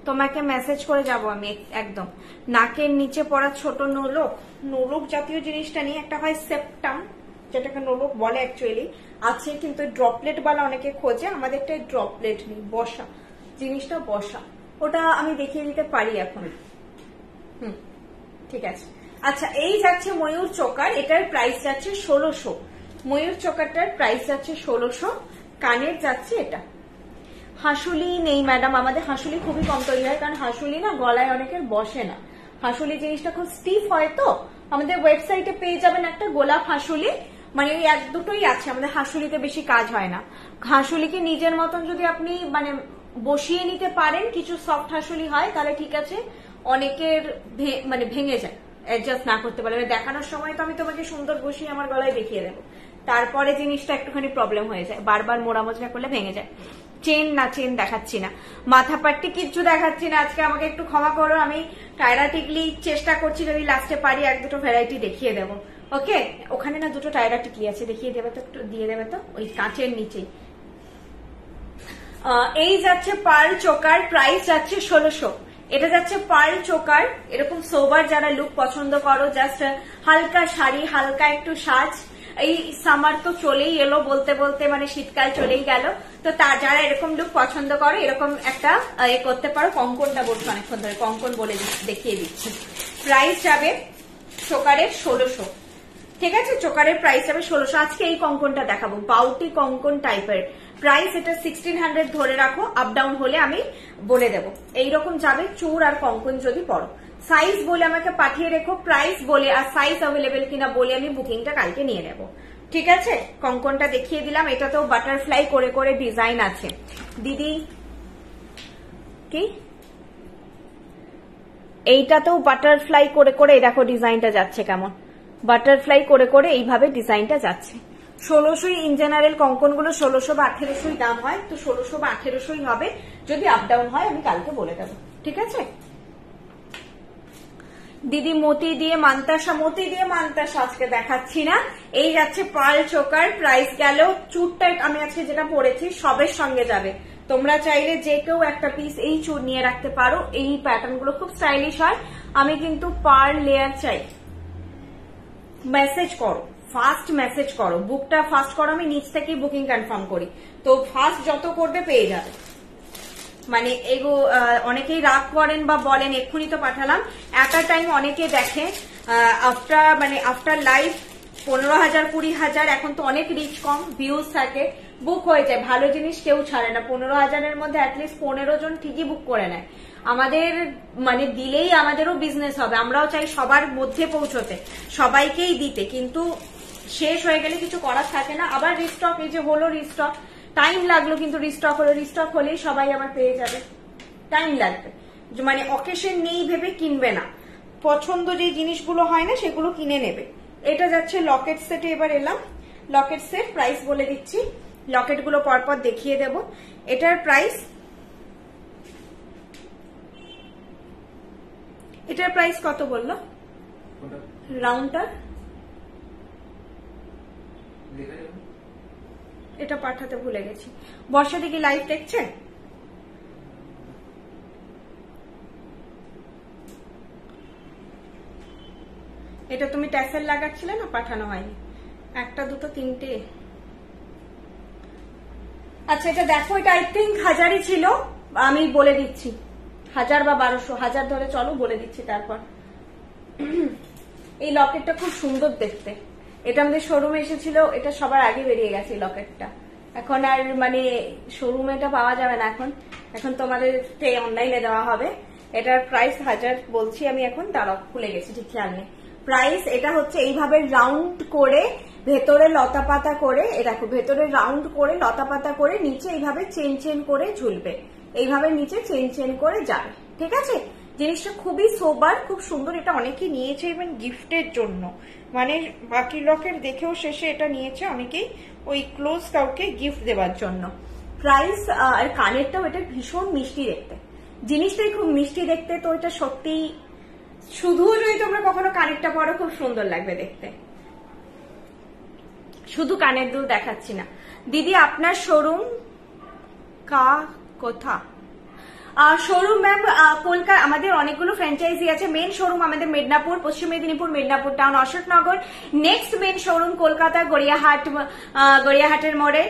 তোমাকে মেসেজ করে যাব আমি একদম। নাকের নিচে পড়া ছোট নোলক জাতীয় জিনিসটা নিয়ে, একটা হয় সেপ্টাম, যেটাকে নোলক বলে অ্যাকচুয়ালি, আছে কিন্তু ড্রপলেট বালা অনেকে খোঁজে, আমাদেরটা ড্রপলেট নেই, বসা জিনিসটা, বসা। ওটা আমি দেখিয়ে দিতে পারি এখন। ঠিক আছে। আচ্ছা, এই যাচ্ছে ময়ূর চোকার, এটার প্রাইস যাচ্ছে 1600। ময়ূর চোকারটার প্রাইস যাচ্ছে 1600। কানের যাচ্ছে এটা। হাসুলি নেই ম্যাডাম, আমাদের হাসুলি খুবই কম তৈরি হয়, কারণ হাসুলি না গলায় অনেকের বসে না। হাসুলি জিনিসটা খুব স্টিফ হয়, তো আমাদের ওয়েবসাইটে পেয়ে যাবেন একটা গোলাপ হাসুলি, মানে ওই এক দুটোই আছে, আমাদের হাসুলিতে বেশি কাজ হয় না। হাসুলিকে নিজের মতন যদি আপনি মানে বসিয়ে নিতে পারেন, কিছু সফট হাসুলি হয় তাহলে ঠিক আছে। অনেকের মানে ভেঙে যায় অ্যাডজাস্ট না করতে পারে। দেখানোর সময় তো আমি তোমাকে সুন্দর বসিয়ে আমার গলায় দেখিয়ে দেবো, তারপরে জিনিসটা একটুখানি প্রবলেম হয়ে যায়, বারবার মোড়া মোজা করলে ভেঙে যায়। চেন না, চেন দেখাচ্ছি না, মাথা পাট্টি কিচ্ছু দেখাচ্ছি না আজকে, আমাকে একটু ক্ষমা করো। আমি টায়রাটিকলি চেষ্টা করছি, যদি লাস্টে পারি এক দুটো ভ্যারাইটি দেখিয়ে দেবো। ওকে, ওখানে না দুটো টায়রা টিকলি আছে, দেখিয়ে দেবে তো, একটু দিয়ে দেবে তো, ওই কাঁচের নিচেই। এই যাচ্ছে পার্ল চোকার, প্রাইস যাচ্ছে 1600। এটা যাচ্ছে পার্ল চোকার। এরকম সোবার যারা লুক পছন্দ করো, জাস্ট হালকা শাড়ি, হালকা একটু সাজ, এই সামার তো চলেই এলো বলতে বলতে, মানে শীতকাল চলেই গেল, তো যারা এরকম লুক পছন্দ করে এরকম একটা করতে পারো। কঙ্কনটা বলছো অনেকক্ষণ ধরে, কঙ্কন বলে দেখিয়ে দিচ্ছি। প্রাইস যাবে চোকারের 1600। ঠিক আছে, চোকারের প্রাইস যাবে 1600। আজকে এই কঙ্কনটা দেখাবো, বাউটি কঙ্কন টাইপের। প্রাইস এটা 1600 ধরে রাখো, আপ ডাউন হলে আমি বলে দেবো। এইরকম যাবে চূড় আর কঙ্কন যদি পড়ো। সাইজ বলে আমাকে পাঠিয়ে রেখো, প্রাইস বলে আর সাইজ অ্যাভেলেবেল কিনা বলে আমি বুকিংটা কালকে নিয়ে নেব। ঠিক আছে, কঙ্কনটা দেখিয়ে দিলাম। এটাতেও বাটারফ্লাই করে করে ডিজাইন আছে। দিদি কি এইটাতেও বাটারফ্লাই করে করে, দেখো ডিজাইনটা যাচ্ছে কেমন, বাটারফ্লাই করে করে এইভাবে ডিজাইনটা যাচ্ছে। 1600 ইন জেনারেল কঙ্কনগুলো 1600 বা 1800 দাম হয়, তো 1600 বা 1800 হবে। যদি আপ ডাউন হয় আমি কালকে বলে দেবো। ঠিক আছে দিদি। মতি দিয়ে মান্তাসা আজকে দেখাচ্ছি না। এই যাচ্ছে পার্ল চোকার, প্রাইস গেল। চুরটা আমি আজকে যেটা পরেছি সবের সঙ্গে যাবে। তোমরা চাইলে যে কেউ একটা পিস এই চুর নিয়ে রাখতে পারো, এই প্যাটার্ন গুলো খুব স্টাইলিশ হয়। আমি কিন্তু পার্ল লেয়ার চাই। মেসেজ করো, ফাস্ট মেসেজ করো, বুকটা ফাস্ট করো, আমি নিচ থেকেই বুকিং কনফার্ম করি, তো ফাস্ট যত করবে পেয়ে যাবে। মানে এগো অনেকেই রাগ করেন বা বলেন, এক্ষুনি তো পাঠালাম। এট আ টাইম অনেকে দেখে আফটার লাইভ 15,000 20,000, এখন তো অনেক রিচ কম ভিউজ থাকে, বুক হয়ে যায়। ভালো জিনিস কেউ ছাড়ে না। 15,000-এর মধ্যে অ্যাটলিস্ট 15 জন ঠিকই বুক করে নেয়। আমাদের মানে দিলেই আমাদেরও বিজনেস হবে, আমরাও চাই সবার মধ্যে পৌঁছতে, সবাইকেই দিতে, কিন্তু শেষ হয়ে গেলে কিছু করার থাকে না। আবার রিস্টক, এই যে হলো রিস্টক, টাইম লাগলো কিন্তু রিস্টক হলো। রিস্টক হলেই সবাই আবার পেয়ে যাবে, টাইম লাগবে। মানে অকেশন নেই ভেবে কিনবে না, পছন্দ যে জিনিসগুলো হয় না সেগুলো কিনে নেবে। এটা যাচ্ছে লকেট সেটে। এবার এলাম লকেট সেট, প্রাইস বলে দিচ্ছি, লকেট গুলো পরপর দেখিয়ে দেব। এটার প্রাইস কত বললো রাউন্ডটা? এটা পাঠাতে ভুলে গেছি। বর্ষাদি কি লাইভ দেখছে? এটা তুমি ট্যাসেল লাগাচ্ছিলে না, পাঠানো হয়নি। একটা দুটো তিনটে, আচ্ছা এটা দেখো, এটা আই থিঙ্ক 1000-ই ছিল, আমি বলে দিচ্ছি 1000 বা 1200, 1000 ধরে চলো, বলে দিচ্ছি তারপর। এই লকেটটা খুব সুন্দর দেখতে, এটা আমাদের শোরুমে এসেছিল, এটা সবার আগে বেরিয়ে গেছে এই লকেটটা। এখন আর মানে শোরুমে এটা পাওয়া যাবে না, এখন তোমাদের অনলাইনে দেওয়া হবে। এটার প্রাইস 1000 বলছি আমি এখন, দাঁড়াও ভুলে গেছি, ঠিক খেয়াল নেই প্রাইস। এটা হচ্ছে এইভাবে রাউন্ড করে, ভেতরে লতা পাতা করে, দেখো ভেতরে রাউন্ড করে লতা পাতা করে, নিচে এইভাবে চেন চেন করে ঝুলবে, এইভাবে নিচে চেন চেন করে যাবে, ঠিক আছে। জিনিসটা খুবই সোবার, খুব সুন্দর। এটা অনেকেই নিয়েছে ইভেন গিফটের জন্য, মানে বাকি লকেট দেখেও শেষে এটা নিয়েছে অনেকেই ওই ক্লোজ কাউকে গিফট দেওয়ার জন্য। প্রাইস আর কানেরটাও এটা ভীষণ মিষ্টি দেখতে, জিনিসটাই খুব মিষ্টি দেখতে। তো এটা সত্যি, শুধু যদি তোমরা কখনো কানেরটা পরো খুব সুন্দর লাগবে দেখতে। শুধু কানের দুল দেখাচ্ছি না। দিদি আপনার শোরুম কোথা? শোরুম ম্যাম কলকাতা, আমাদের অনেকগুলো ফ্র্যাঞ্চাইজি আছে। মেন শোরুম আমাদের Medinipur, Paschim Medinipur, Medinipur town, Ashoknagar. Next main showroom Kolkata গড়িয়াহাটের মোড়ে।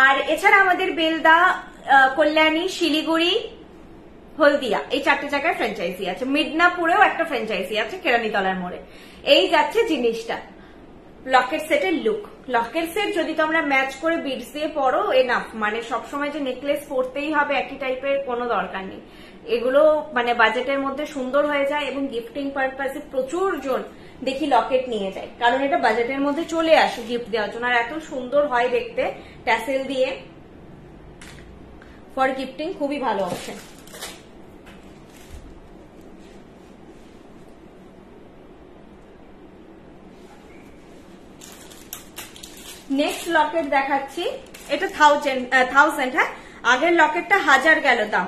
আর এছাড়া আমাদের বেলদা, কল্যাণী, শিলিগুড়ি, হলদিয়া, এই 4টে জায়গায় ফ্র্যাঞ্চাইজি আছে। মেদিনীপুরেও একটা ফ্র্যাঞ্চাইজি আছে কেরানীতলার মোড়ে। এই যাচ্ছে জিনিসটা, লকেট সেটের লুক। লকেট সেট যদি তোমরা ম্যাচ করে বিডস দিয়ে পরো এনাফ, মানে সবসময় যে নেকলেস পরতেই হবে একই টাইপের কোনো দরকার নেই। এগুলো মানে বাজেটের মধ্যে সুন্দর হয়ে যায়, এবং গিফটিং পারপাসে প্রচুর জন দেখি লকেট নিয়ে যায়, কারণ এটা বাজেটের মধ্যে চলে আসে গিফট দেওয়ার জন্য, আর এত সুন্দর হয় দেখতে ট্যাসেল দিয়ে। ফর গিফটিং খুবই ভালো অপশন। নেক্সট লকেট দেখাচ্ছি, এটা 1000, হ্যাঁ, আগের লকেটটা 1000 গেল দাম।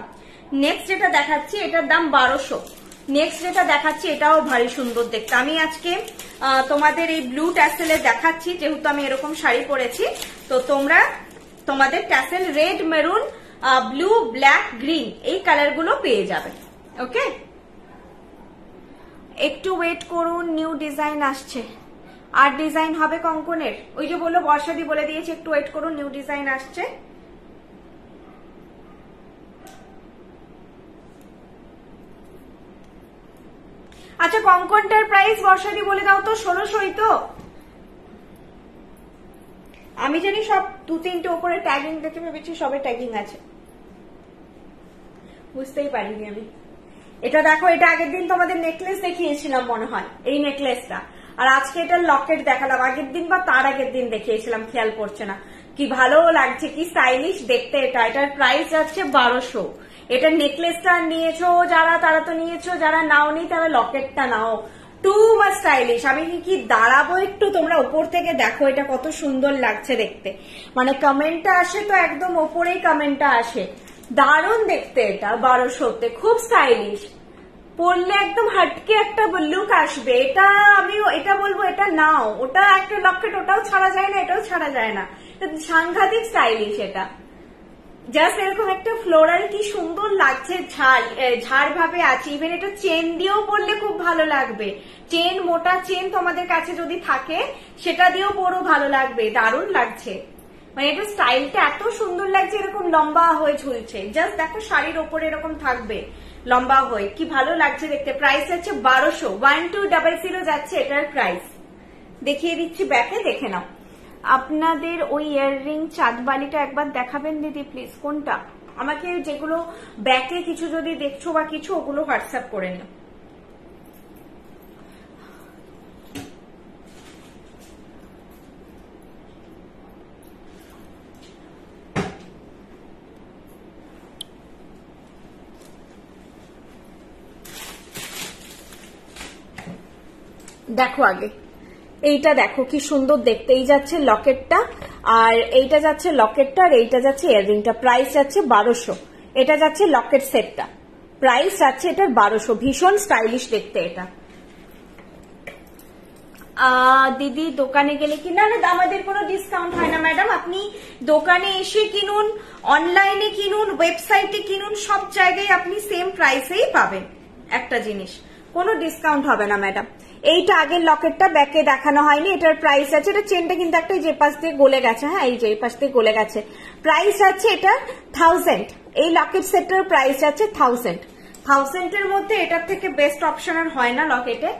নেক্সট যেটা দেখাচ্ছি এটার দাম 1200। নেক্সট যেটা দেখাচ্ছি এটাও ভারী সুন্দর দেখতে। আমি আজকে তোমাদের এই ব্লু ট্যাসেলে দেখাচ্ছি, যেহেতু আমি এরকম শাড়ি পরেছি, তো তোমরা তোমাদের tassel red, maroon, blue, black, green এই কালার গুলো পেয়ে যাবে। ওকে, একটু ওয়েট করুন, নিউ ডিজাইন আসছে। আর ডিজাইন হবে কঙ্কনের, ওই যে বললো বর্ষাদি বলে দিয়েছে, একটু ওয়েট করুন, নিউ ডিজাইন আসছে। আচ্ছা কঙ্কনটার প্রাইস বর্ষাদি বলে দাও তো, 1600ই তো? আমি জানি সব 2-3টে ওপরে ট্যাগিং দেখে ভেবেছি সবে ট্যাগিং আছে, বুঝতেই পারিনি আমি। এটা দেখো, এটা আগের দিন তোমাদের নেকলেস দেখিয়েছিলাম মনে হয়, এই নেকলেসটা, আর আজকে এটার লকেট দেখালাম। আগের দিন বা তার আগের দিন দেখিয়েছিলাম, খেয়াল পড়ছে না। কি ভালো লাগছে, কি স্টাইলিশ দেখতে এটা। এটার প্রাইস যাচ্ছে 1200। এটার নেকলেসটা নিয়েছো যারা, তারা তো নিয়েছো, যারা নাওনি তারা লকেটটা নাও। Too much stylish. আমি কি দাঁড়াবো একটু, তোমরা উপর থেকে দেখো এটা কত সুন্দর লাগছে দেখতে। মানে কমেন্টটা আসে তো একদম ওপরেই কমেন্টটা আসে, দারুণ দেখতে এটা 1200-তে, খুব স্টাইলিশ। পরলে একদম হাটকে একটা লুক আসবে। এটা আমি এটা বলবো, এটা নাও। ওটা একটা লকেট, ওটাও ছাড়া যায় না, এটাও ছাড়া যায় না, সাংঘাতিক স্টাইলিশ। এটা জাস্ট এরকম একটা ফ্লোরাল, কি সুন্দর লাগছে, ঝাড় ভাবে আছে। ইভেন এটা চেন দিয়েও পরলে খুব ভালো লাগবে। চেন, মোটা চেন তোমাদের কাছে যদি থাকে সেটা দিয়েও পরো, ভালো লাগবে, দারুণ লাগছে। মানে এটা স্টাইলটা এত সুন্দর লাগছে, এরকম লম্বা হয়ে ঝুলছে, জাস্ট দেখো শাড়ির ওপরে এরকম থাকবে লম্বা হয়ে, কি ভালো লাগছে দেখতে। প্রাইস আছে 1200, 1200 যাচ্ছে এটার প্রাইস। দেখিয়ে দিচ্ছি ব্যাকে, দেখে নাও। আপনাদের ওই ইয়াররিং চাঁদবালিটা একবার দেখাবেন দিদি প্লিজ। কোনটা? আমাকে যেগুলো ব্যাকে কিছু যদি দেখছো বা কিছু, ওগুলো হোয়াটসঅ্যাপ করে নিও। দেখো আগে এইটা দেখো কি সুন্দর দেখতে। এই যাচ্ছে লকেটটা, আর এইটা যাচ্ছে লকেটটা, আর এইটা যাচ্ছে ইয়াররিংটা। প্রাইস যাচ্ছে 1200। এটা যাচ্ছে লকেট সেটটা, প্রাইস যাচ্ছে এটার 1200। ভীষণ স্টাইলিশ দেখতে এটা। দিদি দোকানে গেলে কি? না না, আমাদের কোনো ডিসকাউন্ট হয় না ম্যাডাম। আপনি দোকানে এসে কিনুন, অনলাইনে কিনুন, ওয়েবসাইটে কিনুন, সব জায়গায় আপনি সেম প্রাইসেই পাবেন একটা জিনিস, কোনো ডিসকাউন্ট হবে না ম্যাডাম। এইটা আগের লকেটটা ব্যাকে দেখানো হয়নি, এটার প্রাইস আছে, এটা চেনটা কিন্তু একটা যে পাশ দিয়ে গলে গেছে, হ্যাঁ এই যে এই পাশ দিয়ে গলে গেছে। প্রাইস আছে এটা 1000। এই লকেট সেটটার প্রাইস আছে 1000। 1000 এর মধ্যে এটার থেকে বেস্ট অপশন আর হয় না লকেটে।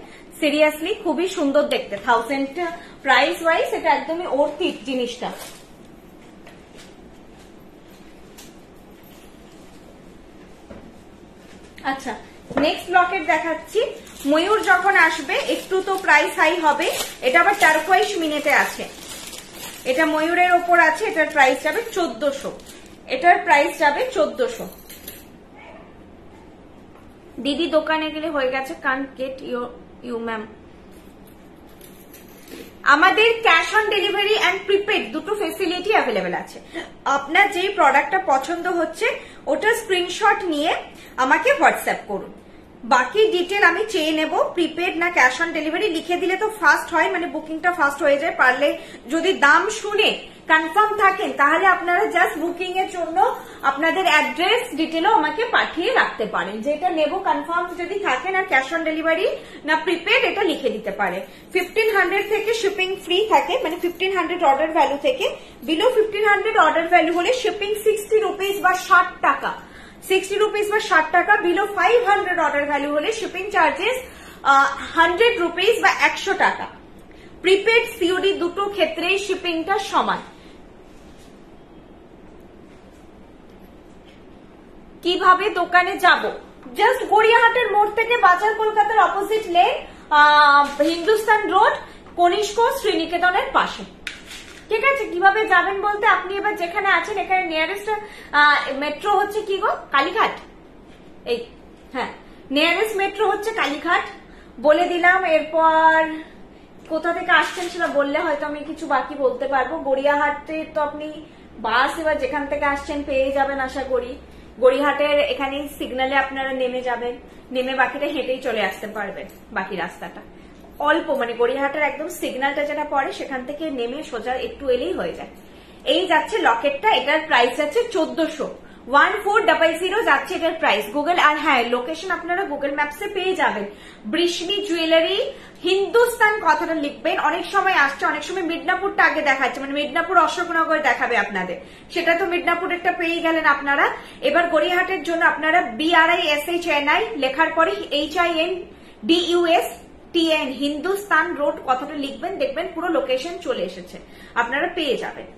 সিরিয়াসলি খুবই সুন্দর দেখতে। 1000 প্রাইস ওয়াইজ এটা একদমই অর্থিত জিনিসটা। আচ্ছা, নেক্সট লকেট দেখাচ্ছি। ময়ূর যখন আসবে একটু তো প্রাইস হাই হবে। এটা আবার টার্কোয়াইজ মিনিটে আছে, এটা ময়ূরের ওপর আছে। এটার প্রাইস যাবে 1400। এটার প্রাইস যাবে 1400। দিদি দোকানে গেলে হয়ে গেছে, কান্ট গেট ইউ ম্যাম। আমাদের cash on delivery and prepaid দুটো ফেসিলিটি অ্যাভেলেবেল আছে। আপনার যেই প্রোডাক্টটা পছন্দ হচ্ছে ওটা স্ক্রিনশট নিয়ে আমাকে হোয়াটসঅ্যাপ করুন, বাকি ডিটেল আমি চেয়ে নেব। প্রিপেড না ক্যাশ অন ডেলিভারি লিখে দিলে তো ফাস্ট হয়, মানে বুকিংটা ফাস্ট হয়ে যায়। পারলে যদি দাম শুনে কনফার্ম থাকেন তাহলে আপনারা জাস্ট বুকিং এর জন্য আপনাদের অ্যাড্রেস ডিটেলও আমাকে পাঠিয়ে রাখতে পারেন, যে এটা নেবো কনফার্ম যদি থাকেন। আর ক্যাশ অন ডেলিভারি না প্রিপেড এটা লিখে দিতে পারে। 1500 থেকে শিপিং ফ্রি থাকে, মানে 1500 অর্ডার ভ্যালু থেকে। বিলো 1500 অর্ডার ভ্যালু হলে শিপিং 60 রুপিস বা 60 টাকা, 60 রুপিস বা 60 টাকা। বিলো 500 অর্ডার ভ্যালু হলে শিপিং চার্জেস 100 রুপিস বা 100 টাকা। প্রিপেড সিওডি দুটো ক্ষেত্রেই শিপিংটা সমান। কিভাবে দোকানে যাব? জাস্ট গড়িয়াহাটের মোড় থেকে বাজার কলকাতার opposite lane, Hindustan road, Kanishka শ্রীনিকেতনের পাশে। ঠিক আছে, কিভাবে যাবেন বলতে আপনি এবার যেখানে আছেন এখানে নিয়ারেস্ট মেট্রো হচ্ছে কি গো? কালীঘাট। এই হ্যাঁ, নিয়ারেস্ট মেট্রো হচ্ছে কালীঘাট বলে দিলাম। এরপর কোথা থেকে আসছেন সেটা বললে হয়তো আমি কিছু বাকি বলতে পারবো। গড়িয়াহাটে তো আপনি বাস এবার যেখান থেকে আসছেন পেয়ে যাবেন আশা করি। গড়িয়াহাটের এখানে সিগন্যালে আপনারা নেমে যাবেন, নেমে বাকিটা হেঁটেই চলে আসতে পারবেন। বাকি রাস্তাটা অল্প, মানে গড়িয়াহাটের একদম সিগন্যালটা যেটা পড়ে সেখান থেকে নেমে সোজা একটু এলেই হয়ে যায়। এই যাচ্ছে লকেটটা, এটার প্রাইস আছে 1400। 1400 যাচ্ছে এটার প্রাইস। গুগল আর হ্যাঁ লোকেশন আপনারা গুগল ম্যাপসে পেয়ে যাবেন। বৃষ্ণি জুয়েলারি হিন্দুস্তান কথাটা লিখবেন। অনেক সময় আসছে, অনেক সময় মিদনাপুরটা আগে দেখাচ্ছে, মানে মিদনাপুর অশোকনগর দেখাবে আপনাদের, সেটা তো মিদনাপুরেরটা পেয়ে গেলেন আপনারা। এবার গড়িয়াহাটের জন্য আপনারা BRISHNI লেখার পরে HINDUSTN হিন্দুস্তান রোড কথাটা লিখবেন, দেখবেন পুরো লোকেশন চলে এসেছে, আপনারা পেয়ে যাবেন।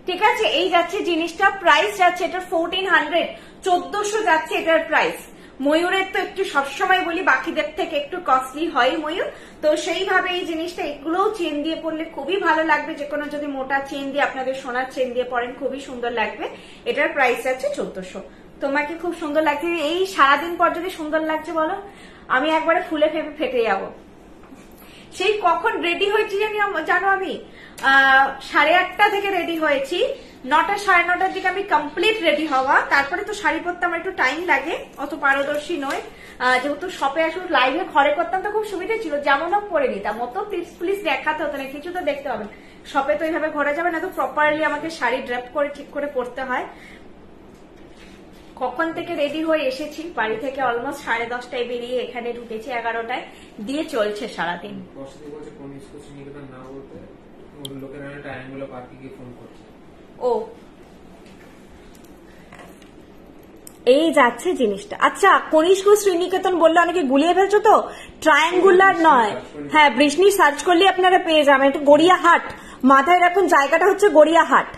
ঠিক আছে, এই যাচ্ছে জিনিসটা। প্রাইস যাচ্ছে এটার 1400, 1400 যাচ্ছে এটার প্রাইস। ময়ূরের তো একটু সবসময় বলি বাকিদের থেকে একটু কস্টলি হয় ময়ূর, তো সেইভাবে এই জিনিসটা এগুলোও চেন দিয়ে পরলে খুবই ভালো লাগবে। যে কোনো যদি মোটা চেন দিয়ে আপনাদের সোনার চেন দিয়ে পরেন খুবই সুন্দর লাগবে। এটার প্রাইস যাচ্ছে 1400। তোমাকে খুব সুন্দর লাগছে, এই সারাদিন পর যদি সুন্দর লাগছে বলো, আমি একবারে ফুলে ফেটে যাবো। সেই কখন রেডি হয়েছি জানো আমি 8:30 থেকে রেডি হয়েছি, 9টা 9:30 দিকে আমি কমপ্লিট রেডি হওয়া। তারপরে তো শাড়ি পরতে আমার একটু টাইম লাগে, অত পারদর্শী নয়, যেহেতু শপে আসলে লাইভে ঘরে করতাম তো খুব সুবিধা ছিল, যেমন হোক পরে নিতাম, অত প্লিজ দেখাতে হতো না, কিছু তো দেখতে হবে। শপে তো এইভাবে ঘরে যাবে না, তো প্রপারলি আমাকে শাড়ি ড্রেপ করে ঠিক করে পরতে হয়। কখন থেকে রেডি হয়ে এসেছি, বাড়ি থেকে অলমোস্ট 10:30টায় বেরিয়ে এখানে ঢুকেছি 11টায়, দিয়ে চলছে সারাদিন। ও এই যাচ্ছে জিনিসটা। আচ্ছা, কনিষ্ক শ্রীনিকেতন বললে অনেকে গুলিয়ে ফেলছো তো, ট্রায়াঙ্গুলার নয়। হ্যাঁ, বৃষ্ণি সার্চ করলে আপনারা পেয়ে যাবেন। এটা গড়িয়াহাট, মাথায় রাখুন জায়গাটা হচ্ছে গড়িয়াহাট।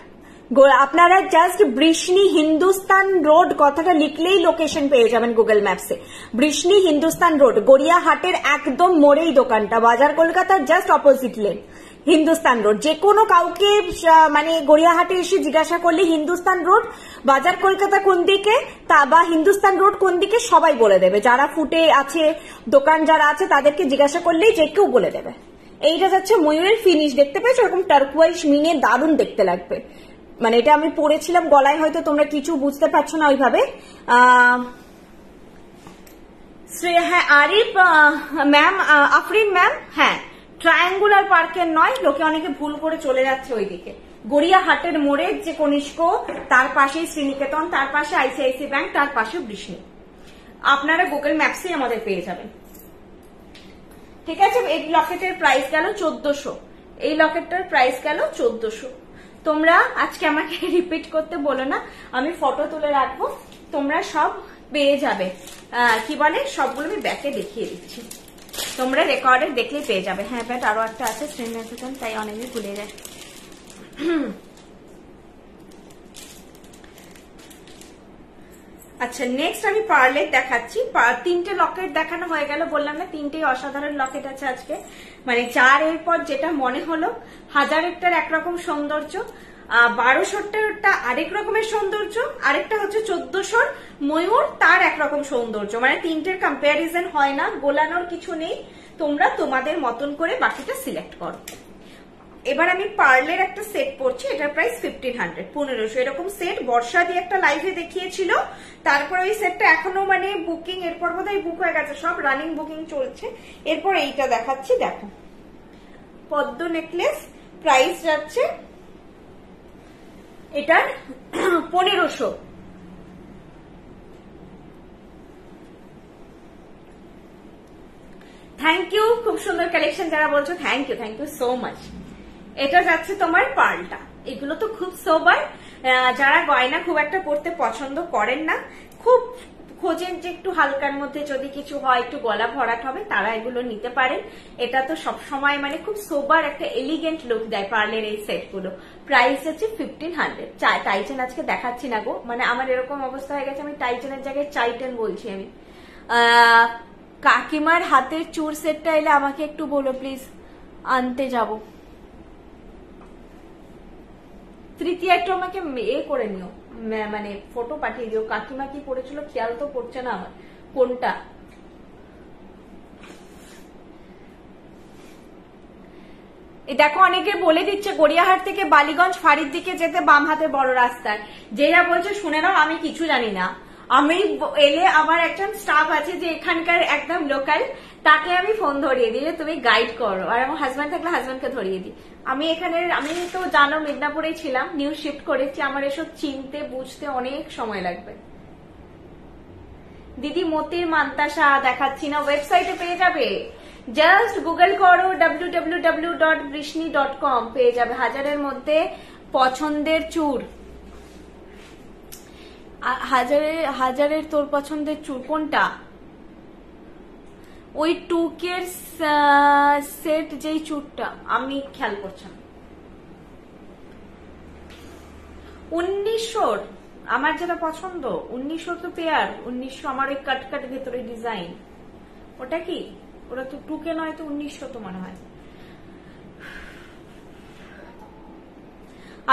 আপনারা জাস্ট বৃষ্ণি হিন্দুস্তান রোড কথাটা লিখলেই লোকেশন পেয়ে যাবেন গুগল ম্যাপসে। বৃষ্ণি হিন্দুস্তান রোড, গড়িয়াহাটের একদম মোড়েই দোকানটা, বাজার কলকাতার just opposite lane Hindustan road. যে কোনো কাউকে মানে গড়িয়াহাটে এসে জিজ্ঞাসা করলে হিন্দুস্তান রোড, বাজার কলকাতা কোন দিকে বা হিন্দুস্তান রোড কোন দিকে সবাই বলে দেবে। যারা ফুটে আছে দোকান যারা আছে তাদেরকে জিজ্ঞাসা করলেই যে কেউ বলে দেবে। এইটা যাচ্ছে ময়ূরের ফিনিশ, দেখতে পেয়েছো? এরকম টার্কুয়াইজ মিনে দারুণ দেখতে লাগবে। মানে এটা আমি পরেছিলাম গলায়, হয়তো তোমরা কিছু বুঝতে পারছো না ওইভাবে। হ্যাঁ আরিফ ম্যাম, আফরিন ম্যাম, হ্যাঁ ট্রায়াঙ্গুলার পার্কের নয়, লোকে অনেকে ভুল করে চলে যাচ্ছে ওইদিকে। গড়িয়াহাটের মোড়ে যে কনিষ্ক, তার পাশে শ্রীনিকেতন, তার পাশে আইসিআইসি ব্যাংক, তার পাশে বৃষ্ণি। আপনারা গুগল ম্যাপসে আমাদের পেয়ে যাবেন। ঠিক আছে, এই লকেটের প্রাইস গেল 1400, এই লকেটটার প্রাইস গেল 1400। তোমরা আজকে আমাকে রিপিট করতে বলো না, আমি ফটো তুলে রাখবো, তোমরা সব পেয়ে যাবে। কি বলে, সবগুলো আমি ব্যাকে দেখিয়ে দিচ্ছি, তোমরা রেকর্ডে দেখলেই পেয়ে যাবে। হ্যাঁ ব্যাট আরো একটা আছে শ্রীনিকেতন, তাই অনেকে ভুলে যায়। আচ্ছা, নেক্সট আমি পার্লের দেখাচ্ছি। 3টে লকেট দেখানো হয়ে গেল, বললাম না 3টেই অসাধারণ লকেট আছে আজকে। মানে 4 এর পর যেটা মনে হলো, 1000-টার একরকম সৌন্দর্য, 1200-টা আরেক রকমের সৌন্দর্য, আরেকটা হচ্ছে 1400-র ময়ূর, তার একরকম সৌন্দর্য। মানে 3টের কম্প্যারিজন হয় না, গোলানোর কিছু নেই। তোমরা তোমাদের মতন করে বাকিটা সিলেক্ট করো। এবার আমি পার্লের একটা সেট পড়ছি, এটার প্রাইস 1500, 1500। এরকম সেট বর্ষা দিয়ে একটা লাইভে দেখিয়েছিল, তারপর ওই সেটটা এখনো মানে বুকিং, এরপর বোধহয় বুক হয়ে গেছে, সব রানিং বুকিং চলছে। এরপর এইটা দেখাচ্ছি, দেখো পদ্ম নেকলেস, প্রাইস যাচ্ছে এটার 1500। থ্যাংক ইউ, খুব সুন্দর কালেকশন যারা বলছো, থ্যাংক ইউ সো মাচ। এটা যাচ্ছে তোমার পার্লটা, এগুলো তো খুব সোবার। যারা গয়না খুব একটা পরতে পছন্দ করেন না, খুব খোঁজেন যে একটু হালকার মধ্যে যদি কিছু হয়, একটু গলা ভরাট হবে, তারা এগুলো নিতে পারেন। এটা তো সব সময় মানে খুব সোবার একটা এলিগেন্ট লুক দেয় পার্লের এই সেটগুলো। প্রাইস হচ্ছে 1500। টাইটেন আজকে দেখাচ্ছি না গো, মানে আমার এরকম অবস্থা হয়ে গেছে, আমি টাইটেনের জায়গায় চাইটেন বলছি আমি। কাকিমার হাতের চুর সেটটা এলে আমাকে একটু বলো প্লিজ, আনতে যাবো। তৃতীয়টা আমাকে করে নিও, মানে ফটো পাঠিয়ে দিও। কাকিমা কি পড়েছিল খেয়াল তো পড়ছে না আমার কোনটা। দেখো অনেকে বলে দিচ্ছে গড়িয়াহাট থেকে বালিগঞ্জ ফাঁড়ির দিকে যেতে বাম হাতে বড় রাস্তায়। যে যা বলছে শুনে নাও, আমি কিছু জানি না। আমি এলে আমার একজন স্টাফ আছে যে এখানকার একদম লোকাল, তাকে আমি ফোন ধরিয়ে দিই যে তুমি গাইড করো, আর আমার হাজব্যান্ড থাকলে হাজব্যান্ডকে ধরিয়ে দিই। আমি তো জানো মিদনাপুরেই ছিলাম, নিউ শিফট করেছি, আমার এসব চিনতে বুঝতে অনেক সময় লাগবে। দিদি মতির মান্তাসা দেখাচ্ছি না, ওয়েবসাইটে পেয়ে যাবে, জাস্ট গুগল করো www.brishni.com, পেয়ে যাবে 1000-এর মধ্যে পছন্দের চুর। হাজারের তোর পছন্দের চুর কোনটা? ওই 2K সেট যেই চুরটা, আমি খেয়াল করছি। 1900 আমার যেটা পছন্দ, 1900 তো পেয়ার, 1900 আমার ওই কাট ভেতরে ডিজাইন, ওটা কি? ওটা তো 2K নয় তো 1900 তো মনে হয়।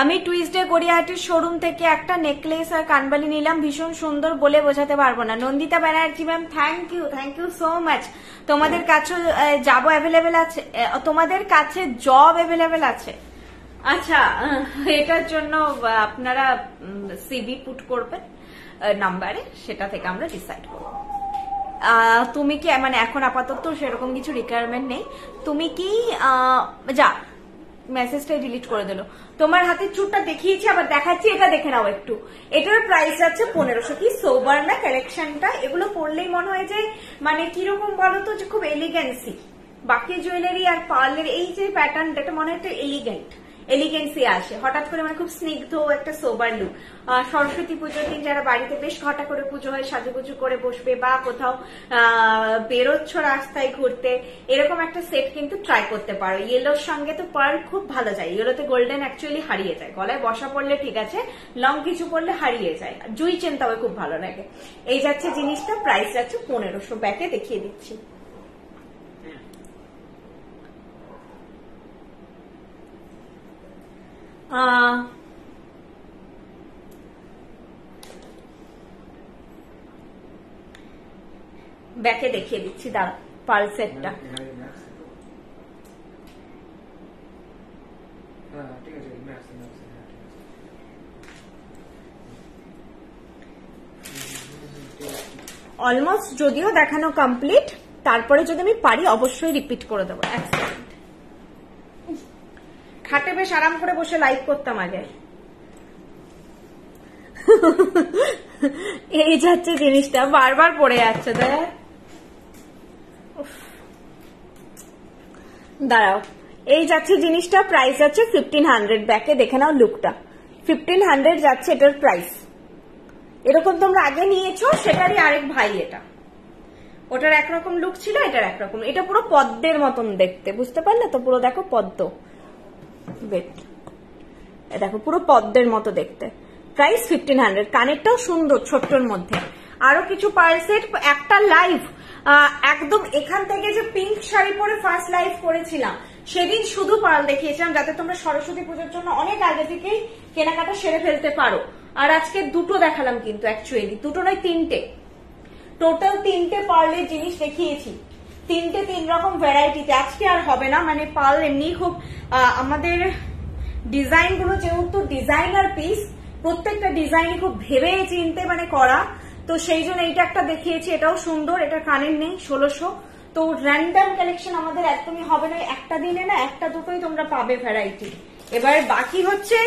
আমি টুইসডে গড়িয়াহাটের শোরুম থেকে একটা নেকলেস আর কানবালি নিলাম, ভীষণ সুন্দর, বলে বোঝাতে পারবো না। Nandita Banerjee ma'am, thank you so much. তোমাদের কাছে জব অ্যাভেলেবেল আছে? তোমাদের কাছে জব অ্যাভেলেবেল আছে? আচ্ছা, এটার জন্য আপনারা সিভি পুট করবেন নাম্বারে, সেটা থেকে আমরা ডিসাইড করবো। তুমি কি মানে এখন আপাতত সেরকম কিছু রিকোয়ারমেন্ট নেই, তুমি কি যা মেসেজটা ডিলিট করে দিল। তোমার হাতে চুরটা দেখিয়েছি, আবার দেখাচ্ছি, এটা দেখে নাও একটু। এটার প্রাইস আছে 1500। কি সোবার না কালেকশনটা, এগুলো পরলেই মনে হয় যে মানে কিরকম বলতো, যে খুব এলিগেন্সি। বাকি জুয়েলারি আর পার্লের এই যে প্যাটার্নটা, এটা মনে হয় একটা এলিগেন্ট, এলিগেন্সি আসে হঠাৎ করে, মানে খুব স্নিগ্ধ একটা সোবার লুক। সরস্বতী পুজোর দিন যারা বাড়িতে বেশ ঘটা করে পুজো হয়, সাজুগুজু করে বসবে বা কোথাও বেরোচ্ছ রাস্তায় ঘুরতে, এরকম একটা সেট কিন্তু ট্রাই করতে পারো। ইয়েলোর সঙ্গে তো পার্ল খুব ভালো যায়, ইয়েলোতে গোল্ডেন অ্যাকচুয়ালি হারিয়ে যায়, গলায় বসা পড়লে ঠিক আছে, লং কিছু পড়লে হারিয়ে যায়। জুই চেন তবে খুব ভালো লাগে। এই যাচ্ছে জিনিসটা, প্রাইস যাচ্ছে 1500। ব্যাকে দেখিয়ে দিচ্ছি। ব্যাকে দেখিয়ে দিচ্ছি, দাঁড়া, পার্ল সেটটা। অলমোস্ট যদিও দেখানো কমপ্লিট, তারপরে যদি আমি পারি অবশ্যই রিপিট করে দেবো। এক সেকেন্ড, খাটে বেশ আরাম করে বসে লাইভ করতাম আগে। এই যাচ্ছে জিনিসটা, বারবার পড়ে যাচ্ছে। দাঁড়াও, এই যাচ্ছে জিনিসটা, প্রাইস যাচ্ছে 1500। ব্যাকে দেখে নাও লুকটা, 1500 যাচ্ছে এটার প্রাইস। এরকম তোমরা আগে নিয়েছো, সেটারই আরেক ভাই এটা। ওটার একরকম লুক ছিল, এটার একরকম। এটা পুরো পদ্মের মতন দেখতে, বুঝতে পারলে তো? পুরো দেখো পদ্ম, দেখো পুরো পদ্মের মতো দেখতে। প্রাইস 1500। কানেরটাও সুন্দর, ছোট্টর মধ্যে। আরো কিছু পার্ল সেট, একটা লাইভ একদম এখান থেকে যে পিঙ্ক শাড়ি পরে ফার্স্ট লাইভ করেছিলাম, সেদিন শুধু পার্ল দেখিয়েছিলাম, যাতে তোমরা সরস্বতী পুজোর জন্য অনেক আগে থেকেই কেনাকাটা সেরে ফেলতে পারো। আর আজকে দুটো দেখালাম, কিন্তু অ্যাকচুয়ালি দুটো নয়, তিনটে, টোটাল 3টে পার্লের জিনিস দেখিয়েছি, 3টে 3 রকম ভ্যারাইটিতে। আজকে আর হবে না, মানে পার্ল এমনি খুব আমাদের ডিজাইন গুলো যেহেতু ডিজাইনার পিস, প্রত্যেকটা ডিজাইন খুব ভেবে চিনতে মানে করা, তো সেই জন্য এইটা একটা দেখিয়েছি। এটাও সুন্দর, এটা কানের নেই, 1600। তো র্যান্ডম কালেকশন আমাদের একদমই হবে না, একটা দিনে না একটা দুটোই তোমরা পাবে ভ্যারাইটি। এবার বাকি হচ্ছে,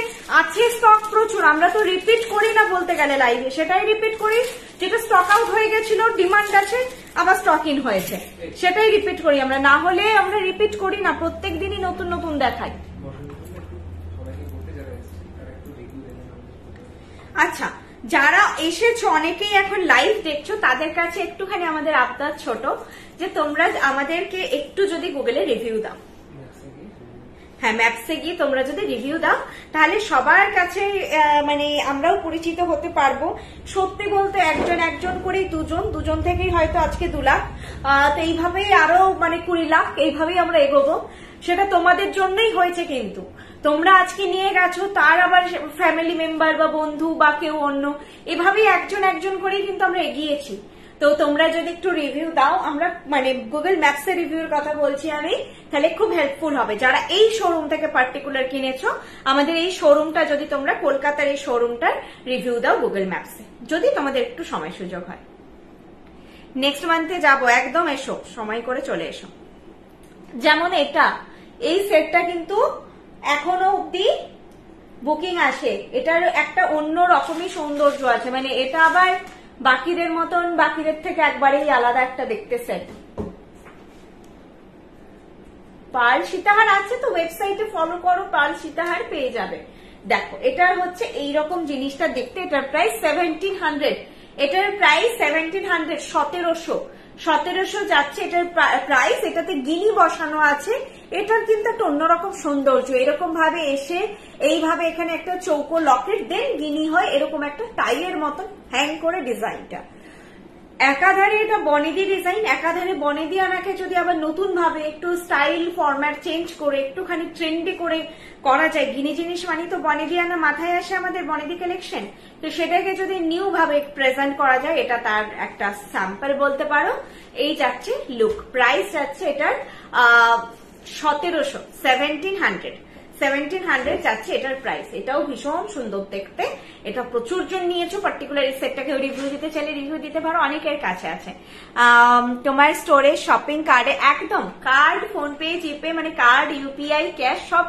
আছে স্টক প্রচুর, আমরা তো রিপিট করি না বলতে গেলে লাইভে, সেটাই রিপিট করি। যেটা স্টক আউট হয়ে গেছিল, ডিমান্ড আছে, আবার স্টক ইন হয়েছে, সেটাই রিপিট করি আমরা, না হলে আমরা রিপিট করি না, প্রত্যেক দিনই নতুন নতুন দেখাই। আচ্ছা, যারা এসেছো অনেকেই এখন লাইভ দেখছো, তাদের কাছে একটুখানি আমাদের আবদার ছোট, যে তোমরা আমাদেরকে একটু যদি গুগলে রিভিউ দাও, হ্যাঁ ম্যাপসে গিয়ে তোমরা যদি রিভিউ দাও, তাহলে সবার কাছে মানে আমরাও পরিচিত হতে পারবো। সত্যি বলতে একজন একজন করেই দুজন থেকেই হয়তো আজকে 2 লাখ, তো এইভাবেই আরো মানে 20 লাখ, এইভাবেই আমরা এগোবো। সেটা তোমাদের জন্যই হয়েছে, কিন্তু তোমরা আজকে নিয়ে গেছো, তার আবার ফ্যামিলি মেম্বার বা বন্ধু বা কেউ অন্য, এভাবেই একজন একজন করেই কিন্তু আমরা এগিয়েছি। তো তোমরা যদি একটু রিভিউ দাও, আমরা মানে গুগল ম্যাপস এর রিভিউর কথা বলছি আমি, তাহলে খুব হেল্পফুল হবে। যারা এই শোরুম থেকে পার্টিকুলার কিনেছো, আমাদের এই শোরুমটা যদি তোমরা কলকাতার এই শোরুমটার রিভিউ দাও গুগল ম্যাপসে, যদি তোমাদের একটু সময় সুযোগ হয়। নেক্সট মান্থে যাবো, একদম এসো, সময় করে চলে এসো। যেমন এটা, এই সেটটা কিন্তু এখনো অব্দি বুকিং আসে, এটার একটা অন্য রকমই সৌন্দর্য আছে, মানে এটা আবার বাকিদের মতন, বাকিদের থেকে একবারেই আলাদা একটা দেখতে সেট। পার্ল সীতাহার আছে তো, ওয়েবসাইটে ফলো করো, পার্ল সীতাহার পেয়ে যাবে। দেখো এটার হচ্ছে এইরকম জিনিসটা দেখতে, এটার প্রাইস 1700, এটার প্রাইস 1700, 1700 যাচ্ছে এটার প্রাইস। এটাতে গিনি বসানো আছে, এটার কিন্তু একটা অন্যরকম সৌন্দর্য। এরকম ভাবে এসে এইভাবে এখানে একটা চৌকো লকেট দেন, গিনি হয় এরকম একটা টাইয়ের মতন হ্যাং করে ডিজাইনটা। একাধারে এটা বনেদি ডিজাইন, একাধারে বনেদি আনাকে যদি আবার নতুন ভাবে একটু স্টাইল ফরম্যাট চেঞ্জ করে একটুখানি ট্রেন্ডি করে করা যায়, গিনি জিনিস মানে তো বনেদি আনা মাথায় আসে আমাদের, বনেদি কালেকশন, তো সেটাকে যদি নিউ ভাবে প্রেজেন্ট করা যায়, এটা তার একটা স্যাম্পল বলতে পারো। এই যাচ্ছে লুক, প্রাইস যাচ্ছে এটার 1700 যাচ্ছে এটার প্রাইস। এটাও ভীষণ সুন্দর দেখতে, এটা প্রচুর জন নিয়েছো। পার্টিকুলার এই সেটটাকে রিভিউ দিতে চাইলে রিভিউ দিতে পারো, অনেকের কাছে আছে। তোমার স্টোরে শপিং কার্ডে একদম কার্ড, ফোনপে, জিপে, মানে কার্ড, ইউপিআই, ক্যাশ সব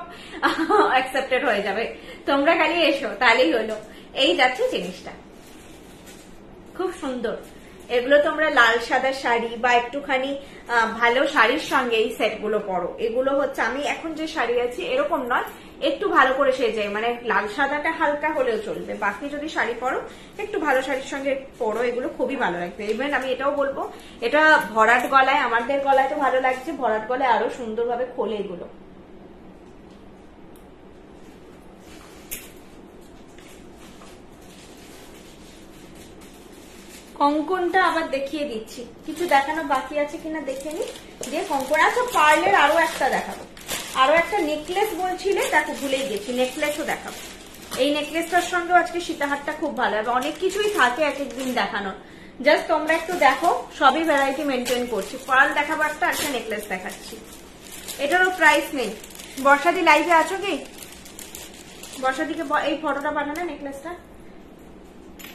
অ্যাকসেপ্টেড হয়ে যাবে, তোমরা খালি এসো তাহলেই হলো। এই যাচ্ছে জিনিসটা, খুব সুন্দর। এগুলো তোমরা লাল সাদা শাড়ি বা একটুখানি ভালো শাড়ির সঙ্গে এই সেট গুলো পরো। এগুলো হচ্ছে, আমি এখন যে শাড়ি আছি এরকম নয়, একটু ভালো করে সেজে, মানে লাল সাদাটা হালকা হলেও চলবে, বাকি যদি শাড়ি পরো একটু ভালো শাড়ির সঙ্গে পরো, এগুলো খুবই ভালো লাগবে। ইভেন আমি এটাও বলবো, এটা ভরাট গলায়, আমাদের গলায় তো ভালো লাগছে, ভরাট গলায় আরো সুন্দরভাবে খোলে এগুলো। কঙ্কনটা আবার দেখিয়ে দিচ্ছি, কিছু দেখানো বাকি আছে কিনা দেখে নি, দিয়ে কঙ্কন। আচ্ছা পার্লের আরো একটা দেখাবো, আরো একটা নেকলেস বলছিলে, দেখো ভুলেই গেছি, নেকলেসও দেখাবো। এই নেকলেসটার সঙ্গেও আজকে সীতাহারটা খুব ভালো হবে, অনেক কিছুই থাকে এক একদিন দেখানোর, জাস্ট তোমরা একটু দেখো, সবই ভ্যারাইটি মেনটেন করছি। পার্ল দেখাবো একটা, একটা নেকলেস দেখাচ্ছি, এটারও প্রাইস নেই। বর্ষাদি লাইভে আছো কি? বর্ষাদিকে এই ফটোটা পাঠানো নেকলেসটা,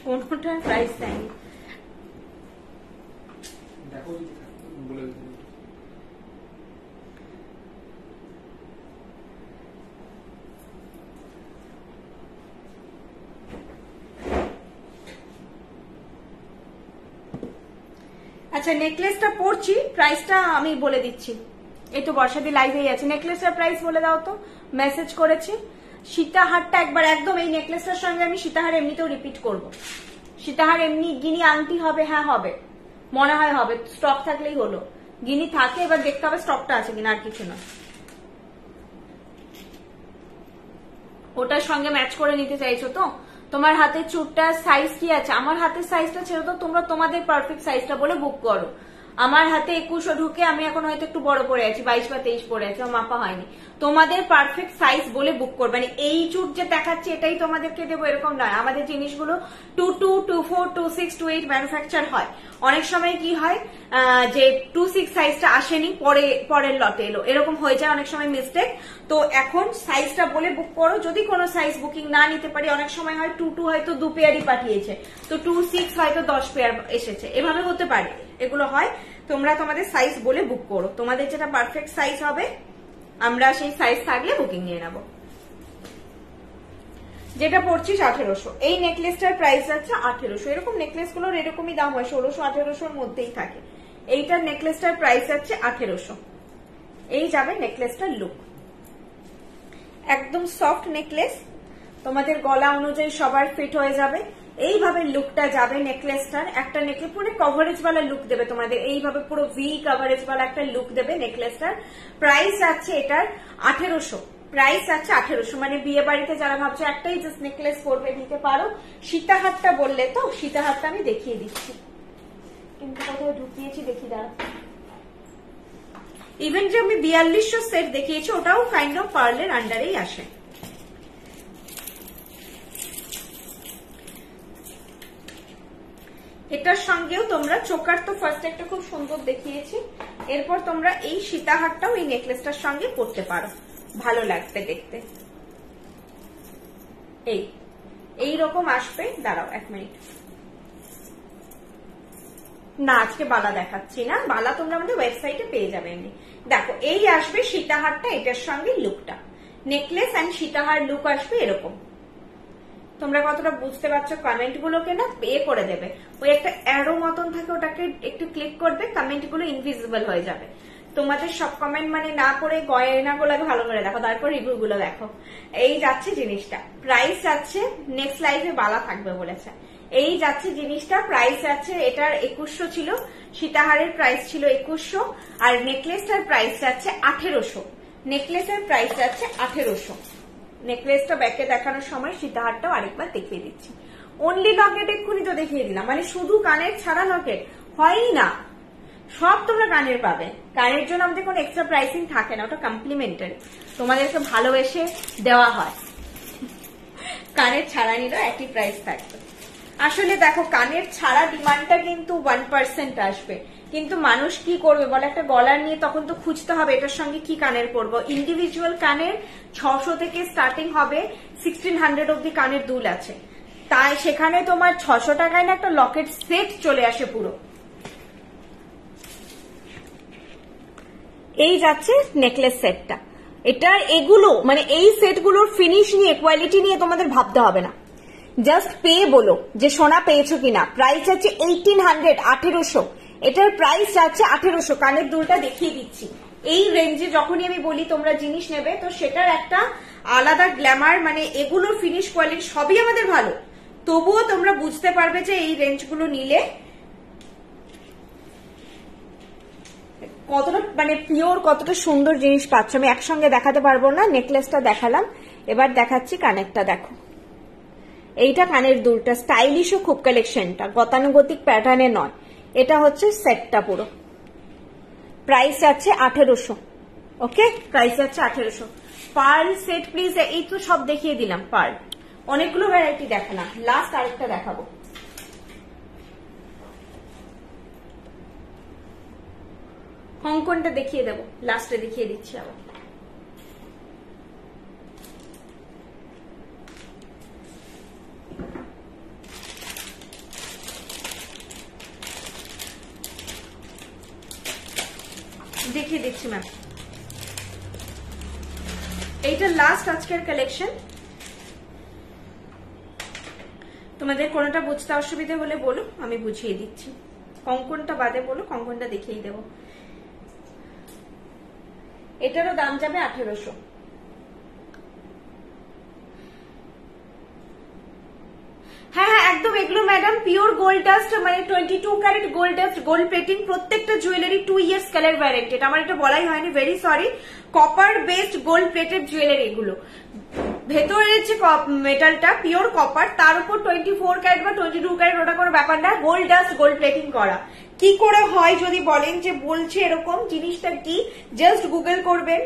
কোনটার প্রাইস দেয়নি। দেখো বলে দিতে। আচ্ছা নেকলেসটা পড়ছি, প্রাইসটা আমি বলে দিচ্ছি। এই তো বর্ষাদি লাইভেই আছে, নেকলেসটার প্রাইস বলে দাও তো, মেসেজ করেছি। সীতাহারটা একবার একদম এই নেকলেসটার সঙ্গে আমি সীতাহার এমনিতেও রিপিট করব। সীতাহার এমনি গিনি আংটি হবে, হ্যাঁ হবে, মনে হয় হবে, স্টক থাকলেই হলো। গিনি থাকে, এবার দেখতে হবে স্টকটা আছে কিনা, আর কিছু না। ওটার সঙ্গে ম্যাচ করে নিতে চাইছো তো? তোমার হাতের চুটটার সাইজ কি আছে? আমার হাতের সাইজটা ছেড়ে তো তোমরা তোমাদের পারফেক্ট সাইজটা বলে বুক করো। আমার হাতে 21 ঢুকে আমি এখন হয়তো একটু বড় পরে আছি, 22 বা 23 পরে আছি, আমার মাপা হয়নি। তোমাদের পারফেক্ট সাইজ বলে বুক করবে, মানে এই চুট যে দেখাচ্ছে এটাই তোমাদেরকে দেবো এরকম নয়। আমাদের জিনিসগুলো 22, 24, 26, 28 ম্যানুফ্যাকচার হয়। অনেক সময় কি হয় যে 26 সাইজটা আসেনি, পরের লটে এলো, এরকম হয়ে যায় অনেক সময় মিস্টেক। তো এখন সাইজটা বলে বুক করো, যদি কোনো সাইজ বুকিং না নিতে পারি, অনেক সময় হয় 22 হয়তো 2 পেয়ারই পাঠিয়েছে, তো 26 হয়তো 10 পেয়ার এসেছে, এভাবে হতে পারে, এগুলো হয়। তোমরা তোমাদের সাইজ বলে বুক করো, তোমাদের যেটা পারফেক্ট সাইজ হবে আমরা সেই সাইজ থাকলে বুকিং নিয়ে নেব। যেটা পড়ছিস 1800, এই নেকলেসটার প্রাইস আছে 1800। এরকম নেকলেস গুলোর এরকমই দাম হয়, 1600-1800 মধ্যেই থাকে। এইটার নেকলেসটার প্রাইস আছে 1800। এই যাবে নেকলেসটার লুক, একদম সফট নেকলেস, তোমাদের গলা অনুযায়ী সবার ফিট হয়ে যাবে। এইভাবে লুকটা যাবে নেকলেসটার, একটা নেকলেস পুরো কভারেজ वाला লুক দেবে তোমাদের, এইভাবে পুরো ভি কভারেজ वाला একটা লুক দেবে নেকলেসটার। প্রাইস আছে এটার 1800, প্রাইস আছে 1800। মানে বিয়ে বাড়িতে যারা ভাবছো একটাই জাস্ট নেকলেস পরবে নিতে পারো। সীতাহারটা বললে তো, সীতাহারটা আমি দেখিয়ে দিচ্ছি, কিন্তু কোথায় ঢুকিয়েছি দেখি দাঁড়া। ইভেন যে আমি 4200 সেট দেখিয়েছি ওটাও কাইন্ড অফ পার্লের আন্ডারেই আসে। এটার সঙ্গেও তোমরা চোকার তো ফার্স্ট একটা খুব সুন্দর দেখিয়েছি, এরপর তোমরা এই সীতাহারটাও এই নেকলেসটার সঙ্গে পরতে পারো, ভালো লাগবে দেখতে। এই রকম আসবে, দাঁড়াও 1 মিনিট, না আজকে বালা দেখাচ্ছি না, বালা তোমরা আমাদের ওয়েবসাইটে পেয়ে যাবে এমনি। দেখো এই আসবে সীতাহারটা, এটার সঙ্গে লুকটা, নেকলেস এন্ড সীতাহার লুক আসবে এরকম। তোমরা কতটা বুঝতে পারছো কমেন্ট গুলোকে না পে করে দেবে, ওই একটা অ্যারো মতন থাকে ওটাকে একটু ক্লিক করবে, কমেন্ট গুলো ইনভিজিবল হয়ে যাবে। তোমাদের সব কমেন্ট মানে না করে গয়না গুলোকে ভালো করে দেখো, তারপর রিভিউ গুলো দেখো। এই যাচ্ছে জিনিসটা, প্রাইস যাচ্ছে, নেক্সট লাইভে বালা থাকবে বলেছে। এই যাচ্ছে জিনিসটা, প্রাইস আছে এটার 2100 ছিল, সীতাহারের প্রাইস ছিল 2100, আর নেকলেসটার প্রাইস যাচ্ছে 1800। নেকলেসের প্রাইস যাচ্ছে 1800। নেকলেসটা ব্যাকে দেখানোর সময় সীতাহারটাও আরেকবার দেখিয়ে দিচ্ছি। অনলি লকেট এক্ষুনি তো দেখিয়ে দিলাম, মানে শুধু কানের ছাড়া লকেট হয়ই না, সব তোমরা কানের পাবে। কানের জন্য আমাদের কোনো এক্সট্রা প্রাইসিং থাকে না, ওটা কমপ্লিমেন্টারি, তোমাদেরকে ভালোবেসে দেওয়া হয়। কানের ছাড়া নিলেও একই প্রাইস থাকবে। আসলে দেখো কানের ছাড়া ডিমান্ডটা কিন্তু 1% আসবে, কিন্তু মানুষ কি করবে বলে, একটা গলার নিয়ে তখন তো খুঁজতে হবে এটার সঙ্গে কি কানের পরবো। ইন্ডিভিজুয়াল কানের 600 থেকে স্টার্টিং হবে, 1600 অব্দি কানের দুল আছে, তাই সেখানে তোমার 600 টাকায় না একটা লকেট সেট চলে আসে পুরো। এই যাচ্ছে নেকলেস সেটটা, এটা এগুলো মানে এই সেটগুলোর ফিনিশ নিয়ে কোয়ালিটি নিয়ে তোমাদের ভাবতে হবে না, জাস্ট পে বলো যে সোনা পেয়েছো কিনা। প্রাইস আছে 1800, 1800, এটার প্রাইস যাচ্ছে 1800। কানের দুলটা দেখিয়ে দিচ্ছি, এই রেঞ্জে যখনই আমি বলি তোমরা জিনিস নেবে, তো সেটার একটা আলাদা গ্ল্যামার, মানে এগুলোর ফিনিশ কোয়ালিটি সবই আমাদের ভালো, তবুও তোমরা বুঝতে পারবে যে এই রেঞ্জগুলো নিলে কতটা মানে পিওর, কতটা সুন্দর জিনিস পাচ্ছ। আমি একসঙ্গে দেখাতে পারবো না, নেকলেসটা দেখালাম, এবার দেখাচ্ছি কানেরটা। দেখো এইটা কানের দুলটা, স্টাইলিশও খুব কালেকশনটা, গতানুগতিক প্যাটার্নে নয়, এটা হচ্ছে সেটটা পুরো। প্রাইস আছে 1800। ওকে, প্রাইস আছে 1800। পার্ল সেট প্লিজ, এই তো সব দেখিয়ে দিলাম পার্ল, অনেকগুলো ভ্যারাইটি দেখালাম, লাস্ট আরেকটা দেখাবো। কঙ্কনটা দেখিয়ে দেবো, লাস্টে দেখিয়ে দিচ্ছি আবার। দেখিয়ে দিচ্ছি ম্যাম, এইটা লাস্ট আজকের কালেকশন। তোমাদের কোনোটা বুঝতে অসুবিধা হলে বলো, আমি বুঝিয়ে দিচ্ছি। কঙ্কনটা বাদে বলো, কঙ্কনটা দেখিয়ে দেবো। এটারও দাম যাবে 1800। হ্যাঁ হ্যাঁ একদম, এগুলো ম্যাডাম পিওর গোল্ড ডাস্ট, মানে 22 carat gold dust, gold plating, প্রত্যেকটা জুয়েলারি 2 ইয়ার্স কালার ওয়ারেন্টি। আমার এটা বলাই হয়নি, very sorry. Copper based gold plated jewellery এগুলো, ভেতরে যে মেটালটা পিওর কপার, তার উপর 24 ক্যারেট বা 22 ক্যারেট, ওটা কোনো ব্যাপার না, গোল্ড ডাস্ট গোল্ড প্লেটিং করা। কি করে হয় যদি বলেন যে বলছে এরকম, জিনিসটা কি জাস্ট গুগল করবেন,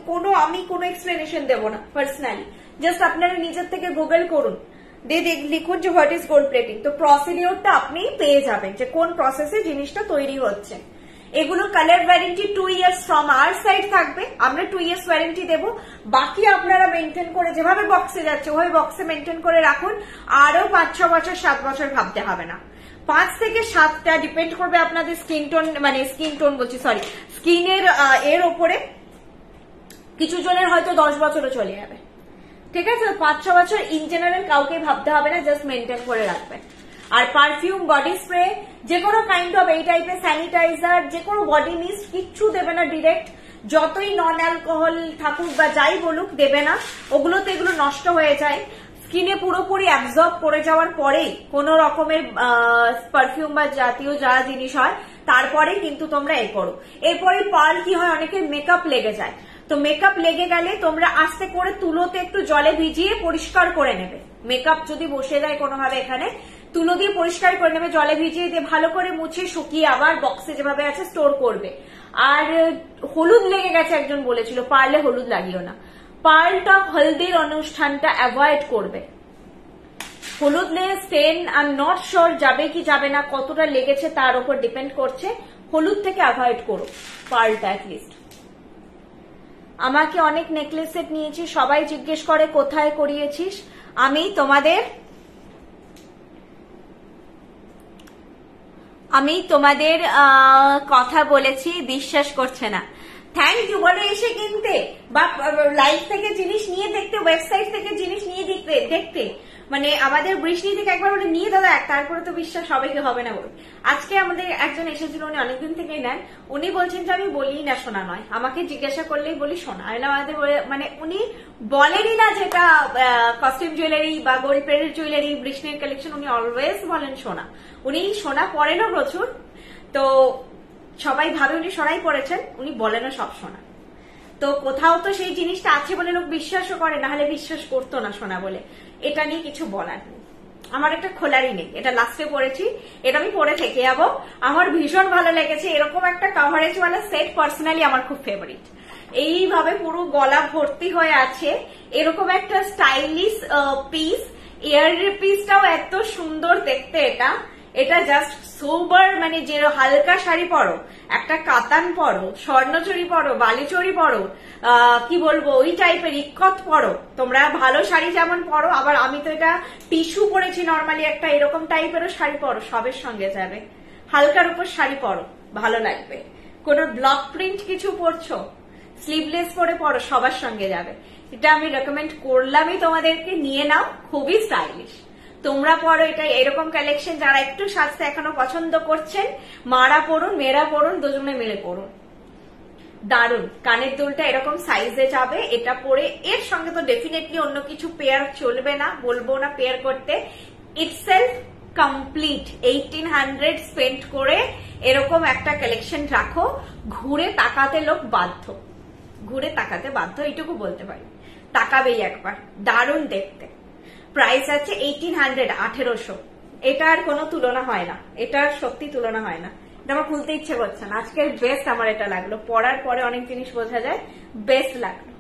কোনো আমি কোনো এক্সপ্লেনেশন দেবো না পার্সোনালি, জাস্ট আপনারা নিজের থেকে গুগল করুন, লিখুন যে হোয়াট ইজ গোল্ড প্লেটিং, তো প্রসিডিওরটা আপনি পেয়ে যাবেন যে কোন প্রসেসে জিনিসটা তৈরি হচ্ছে। এগুলো colour warranty 2 years from our side থাকবে, আমরা 2 ইয়ার্স ওয়ারেন্টি দেবো, বাকি আপনারা মেনটেন করে যেভাবে বক্সে যাচ্ছে ওই বক্সে মেনটেন করে রাখুন, আরো 5-6 বছর 7 বছর ভাবতে হবে না। 5 থেকে 7টা ডিপেন্ড করবে আপনাদের স্কিন টোন, মানে স্কিন টোন বলছি সরি, স্কিনের এর ওপরে, কিছু জনের হয়তো 10 বছরও চলে যাবে, ঠিক আছে। 5-6 বছর ইন জেনারেল কাউকে ভাবতে হবে না, জাস্ট মেনটেন করে রাখবেন। আর পারফিউম, বডি স্প্রে, যে কোনো কাইন্ড অফ এই টাইপের স্যানিটাইজার, যে কোনো বডি মিস্ট কিচ্ছু দেবে না ডিরেক্ট, যতই নন অ্যালকোহল থাকুক বা যাই বলুক দেবে না, ওগুলোতে এগুলো নষ্ট হয়ে যায়। স্কিনে পুরোপুরি অ্যাবজর্ব করে যাওয়ার পরেই কোন রকমের পারফিউম বা জাতীয় যা জিনিস হয় তারপরে কিন্তু তোমরা এ করো। এরপরে পার্ল কি হয়, অনেকের মেকআপ লেগে যায়, তো মেকআপ লেগে গেলে তোমরা আস্তে করে তুলোতে একটু জলে ভিজিয়ে পরিষ্কার করে নেবে। মেকআপ যদি বসে যায় কোনোভাবে এখানে, তুলো দিয়ে পরিষ্কার করে নেবে, জলে ভিজিয়ে দিয়ে ভালো করে মুছে শুকিয়ে আবার বক্সে যেভাবে আছে স্টোর করবে। আর হলুদ লেগে গেছে একজন বলেছিল, পার্লে হলুদ লাগিও না, পার্লটা হলদির অনুষ্ঠানটা অ্যাভয়েড করবে। হলুদ লেগে স্টেন আই এম নট শিওর যাবে কি যাবে না, কতটা লেগেছে তার উপর ডিপেন্ড করছে, হলুদ থেকে অ্যাভয়েড করো পার্লটা অ্যাটলিস্ট। আমাকে অনেক নেকলেস সেট নিয়েছি, সবাই জিজ্ঞেস করে কোথায় করিয়েছিস, আমি তোমাদের কথা বলেছি, বিশ্বাস করছে না। থ্যাংক ইউ, বলো এসে কিনতে বা লাইভ থেকে জিনিস নিয়ে দেখতে, ওয়েবসাইট থেকে জিনিস নিয়ে দেখতে, মানে আমাদের বৃষ্টি থেকে একবার বলে নিয়ে দাদা, তারপরে তো বিশ্বাস সবাইকে হবে না বলে। আজকে আমাদের একজন এসেছিল, উনি অনেকদিন থেকে নেন, উনি বলছেন যে আমি বলি না শোনা নয়, আমাকে জিজ্ঞাসা করলেই বলি শোনা, আমাদের মানে উনি বলেনই না যেটা কস্টিউম জুয়েলারি বা গোল্ড প্লেটেড জুয়েলারি বৃষ্টির কালেকশন, উনি অলওয়েজ বলেন সোনা। উনি সোনা পরেনও প্রচুর, তো সবাই ভাবে উনি সোনাই পড়েছেন, উনি বলেনও সব সোনা। তো কোথাও তো সেই জিনিসটা আছে বলে লোক বিশ্বাসও করে, না হলে বিশ্বাস করতো না সোনা বলে। এটা নিয়ে কিছু বলার নেই, আমার একটা খোলারই নেই, এটা লাস্টে পড়েছি, এটা আমি পরে থেকে যাবো। আমার ভীষণ ভালো লেগেছে, এরকম একটা কাভারেজ ওয়ালা সেট পার্সোনালি আমার খুব ফেভারিট। এইভাবে পুরো গলা ভর্তি হয়ে আছে, এরকম একটা স্টাইলিশ পিস, ইয়ার পিসটাও এত সুন্দর দেখতে। এটা জাস্ট সোবার, মানে যে হালকা শাড়ি পরো, একটা কাতান পরো, স্বর্ণচুরি পরো, বালিচুরি পরো, কি বলবো ওই টাইপের ইক্কত পরো, তোমরা ভালো শাড়ি যেমন পরো, আবার আমি তো এটা টিস্যু পরেছি নর্মালি, একটা এরকম টাইপেরও শাড়ি পরো, সবের সঙ্গে যাবে। হালকার উপর শাড়ি পরো, ভালো লাগবে। কোনো ব্লক প্রিন্ট কিছু পরছো, স্লিভলেস পরে পরো, সবার সঙ্গে যাবে। এটা আমি রেকমেন্ড করলামই তোমাদেরকে, নিয়ে নাও, খুবই স্টাইলিশ। তোমরা পরো এটা, এরকম কালেকশন যারা একটু সাজতে এখনো পছন্দ করছেন, মারা পড়ুন, মেয়েরা পড়ুন, দুজনে মিলে পড়ুন। দারুন। কানের দুলটা এরকম সাইজে যাবে, এটা পরে এর সঙ্গে তো ডেফিনেটলি অন্য কিছু পেয়ার চলবে না, বলবো না পেয়ার করতে। ইটসেলফ কমপ্লিট 1800 স্পেন্ড করে এরকম একটা কালেকশন রাখো, ঘুরে তাকাতে লোক বাধ্য, ঘুরে তাকাতে বাধ্য, এইটুকু বলতে পারি। তাকাবেই একবার, দারুণ দেখতে। প্রাইস আছে 1800, 1800। এটার কোনো তুলনা হয় না, এটার সত্যি তুলনা হয় না। এটা আমার খুলতে ইচ্ছে করছে না। আজকের বেস্ট আমার এটা লাগলো, পরার পরে অনেক জিনিস বোঝা যায়, বেস্ট লাগলো।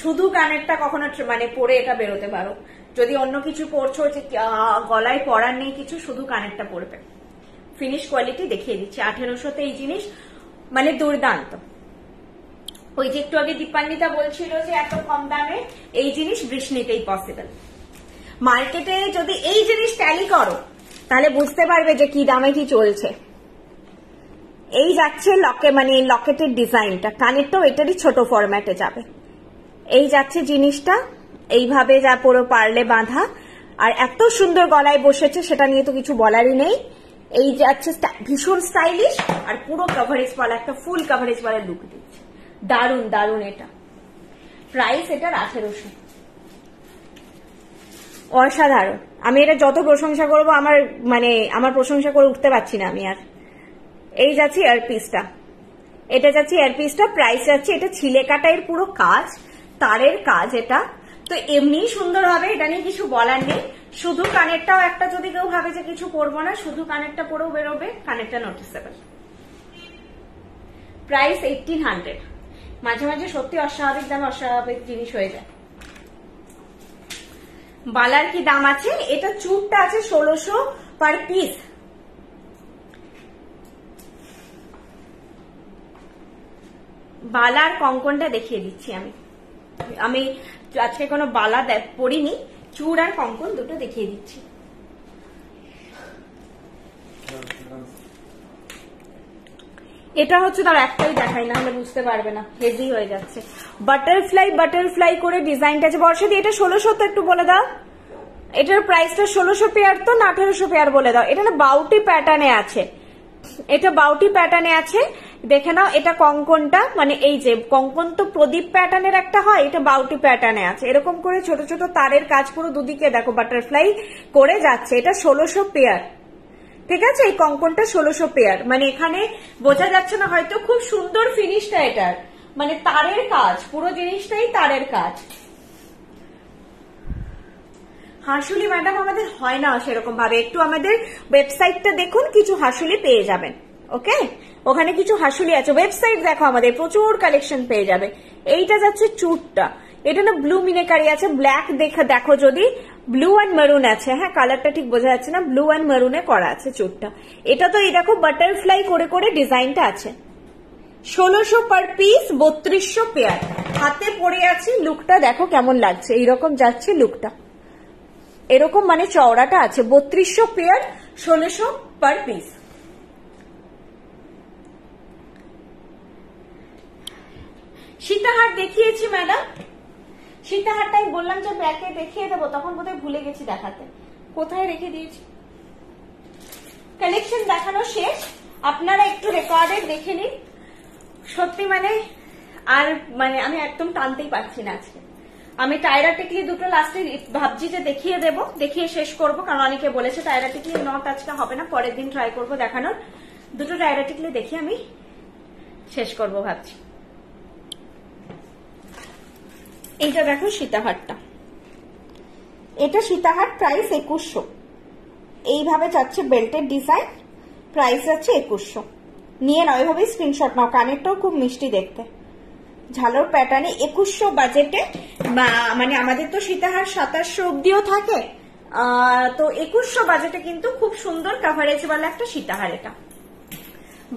শুধু কানেরটা কখনো মানে পরে এটা বেরোতে পারো, যদি অন্য কিছু পরছো যে গলায় পরার নেই কিছু, শুধু কানেরটা পরবে। ফিনিশ কোয়ালিটি দেখিয়ে দিচ্ছি। 1800তে এই জিনিস মানে দুর্দান্ত। ওই যে একটু আগে দীপান্বিতা বলছিল যে এত কম দামে এই জিনিস বৃষ্ণিতেই পসিবল। মার্কেটে যদি এই জিনিস ট্যালি করো তাহলে বুঝতে পারবে যে কি দামে কি চলছে। এই যাচ্ছে মানে লকেটের ডিজাইনটা, কানেরটাও এটারই ছোট ফরম্যাটে যাবে। এই যাচ্ছে জিনিসটা এইভাবে যা পুরো পারলে বাঁধা, আর এত সুন্দর গলায় বসেছে সেটা নিয়ে তো কিছু বলারই নেই। এই যাচ্ছে ভীষণ স্টাইলিশ আর পুরো কভারেজ ওয়ালা, একটা ফুল কভারেজ ওয়ালা লুক দিচ্ছে। দারুন দারুন এটা। প্রাইস এটার 1800। অসাধারণ। আমি এটা যত প্রশংসা করবো আমার প্রশংসা করে উঠতে পারছি না আমি আর। এই যাচ্ছে ইয়ারপিসটা, এটা যাচ্ছে ইয়ারপিসটা। প্রাইস যাচ্ছে, এটা ছিলে কাটাইয়ের পুরো কাজ, তারের কাজ এটা, তো এমনি সুন্দর হবে, এটা নিয়ে কিছু বলার নেই। শুধু কানেরটাও একটা, যদি কেউ ভাবে যে কিছু পরবো না, শুধু কানেরটা পরেও বেরোবে, কানেরটা নোটিসেবল। প্রাইস 1800। মাঝে মাঝে সত্যি অস্বাভাবিক দামে অস্বাভাবিক জিনিস হয়ে যায়। বালার কি দাম আছে? এটা চুপটা আছে 1600 পার পিস। বালার কঙ্কনটা দেখিয়ে দিচ্ছি আমি আজকে কোনো বালা পরিনি, চূড় আর কঙ্কন দুটো দেখিয়ে দিচ্ছি। এটা হচ্ছে তার একটাই দেখাই, না হলে বুঝতে পারবে না, হেভি হয়ে যাচ্ছে। বাটারফ্লাই করে ডিজাইনটা আছে। বর্ষাদি এটা 1600 তো একটু বলে দাও, এটার প্রাইসটা 1600 পেয়ার তো না 1800 পেয়ার বলে দাও। এটা না বাউটি প্যাটার্নে আছে, এটা বাউটি প্যাটার্নে আছে, দেখে নাও। এটা কঙ্কনটা মানে এই যে কঙ্কন তো প্রদীপ প্যাটার্নের একটা হয়, এটা বাউটি প্যাটার্নে আছে। এরকম করে ছোট ছোট তারের কাজ পুরো দুদিকে দেখো বাটারফ্লাই করে যাচ্ছে। এটা 1600 পেয়ার, ঠিক আছে। এই কঙ্কনটা 1600 পেয়ার, মানে এখানে বোঝা যাচ্ছে না হয়তো, খুব সুন্দর ফিনিশটা এটার, মানে তারের কাজ, পুরো জিনিসটাই তারের কাজ। হাসুলি ম্যাডাম আমাদের হয় না সেরকম ভাবে, একটু আমাদের ওয়েবসাইটটা দেখুন, কিছু হাসুলি পেয়ে যাবেন। ওকে, ওখানে কিছু হাসুলি আছে, ওয়েবসাইট দেখো আমাদের, প্রচুর কালেকশন পেয়ে যাবে। এইটা যাচ্ছে চুটটা, এটা না ব্লু মিনেকারি আছে, ব্ল্যাক দেখো যদি, ব্লু অ্যান্ড মেরুন আছে। হ্যাঁ, কালারটা ঠিক বোঝা যাচ্ছে না, ব্লু অ্যান্ড মেরুনে করা আছে চুটটা। এটা তো এই দেখো বাটারফ্লাই করে করে ডিজাইনটা আছে। 1600 পার পিস, 3200 পেয়ার। হাতে পরে আছে, লুকটা দেখো কেমন লাগছে, এইরকম যাচ্ছে লুকটা, এরকম মানে চওড়াটা আছে। 3200 পেয়ার, 1600 পার পিস। সীতাহার দেখিয়েছি ম্যাডাম, সীতাহারটাই বললাম যে ব্যাকে দেখিয়ে দেবো, তখন বোধহয় ভুলে গেছি দেখাতে, কোথায় রেখে দিয়েছি। কালেকশন দেখানো শেষ, আপনারা একটু রেকর্ডেড দেখে নিন। সত্যি মানে আর মানে আমি একদম টানতেই পারছি না আজকে। আমি টায়রা টিকলি দুটো লাস্টে ভাবছি যে দেখিয়ে দেব, দেখিয়ে শেষ করব, কারণ অনেকে বলেছে টায়রা টিকলি নট আজকে হবে না, পরের দিন ট্রাই করব দেখানোর। দুটো টায়রা টিকলি দেখে আমি শেষ করব ভাবছি। এইটা দেখো সীতাহারটা, এটা সীতাহার, প্রাইস 2100। এইভাবে যাচ্ছে বেল্টের ডিজাইন, প্রাইস যাচ্ছে 2100। নিয়ে নাও, এভাবেই স্ক্রিনশট নাও। কানেরটাও খুব মিষ্টি দেখতে, ঝালোর প্যাটার্নে 2100 বাজেটে। মানে আমাদের তো সীতাহার 2700 অব্দিও থাকে, তো 2100 বাজেটে কিন্তু খুব সুন্দর কাভারেজ ওয়ালা একটা সীতাহার। এটা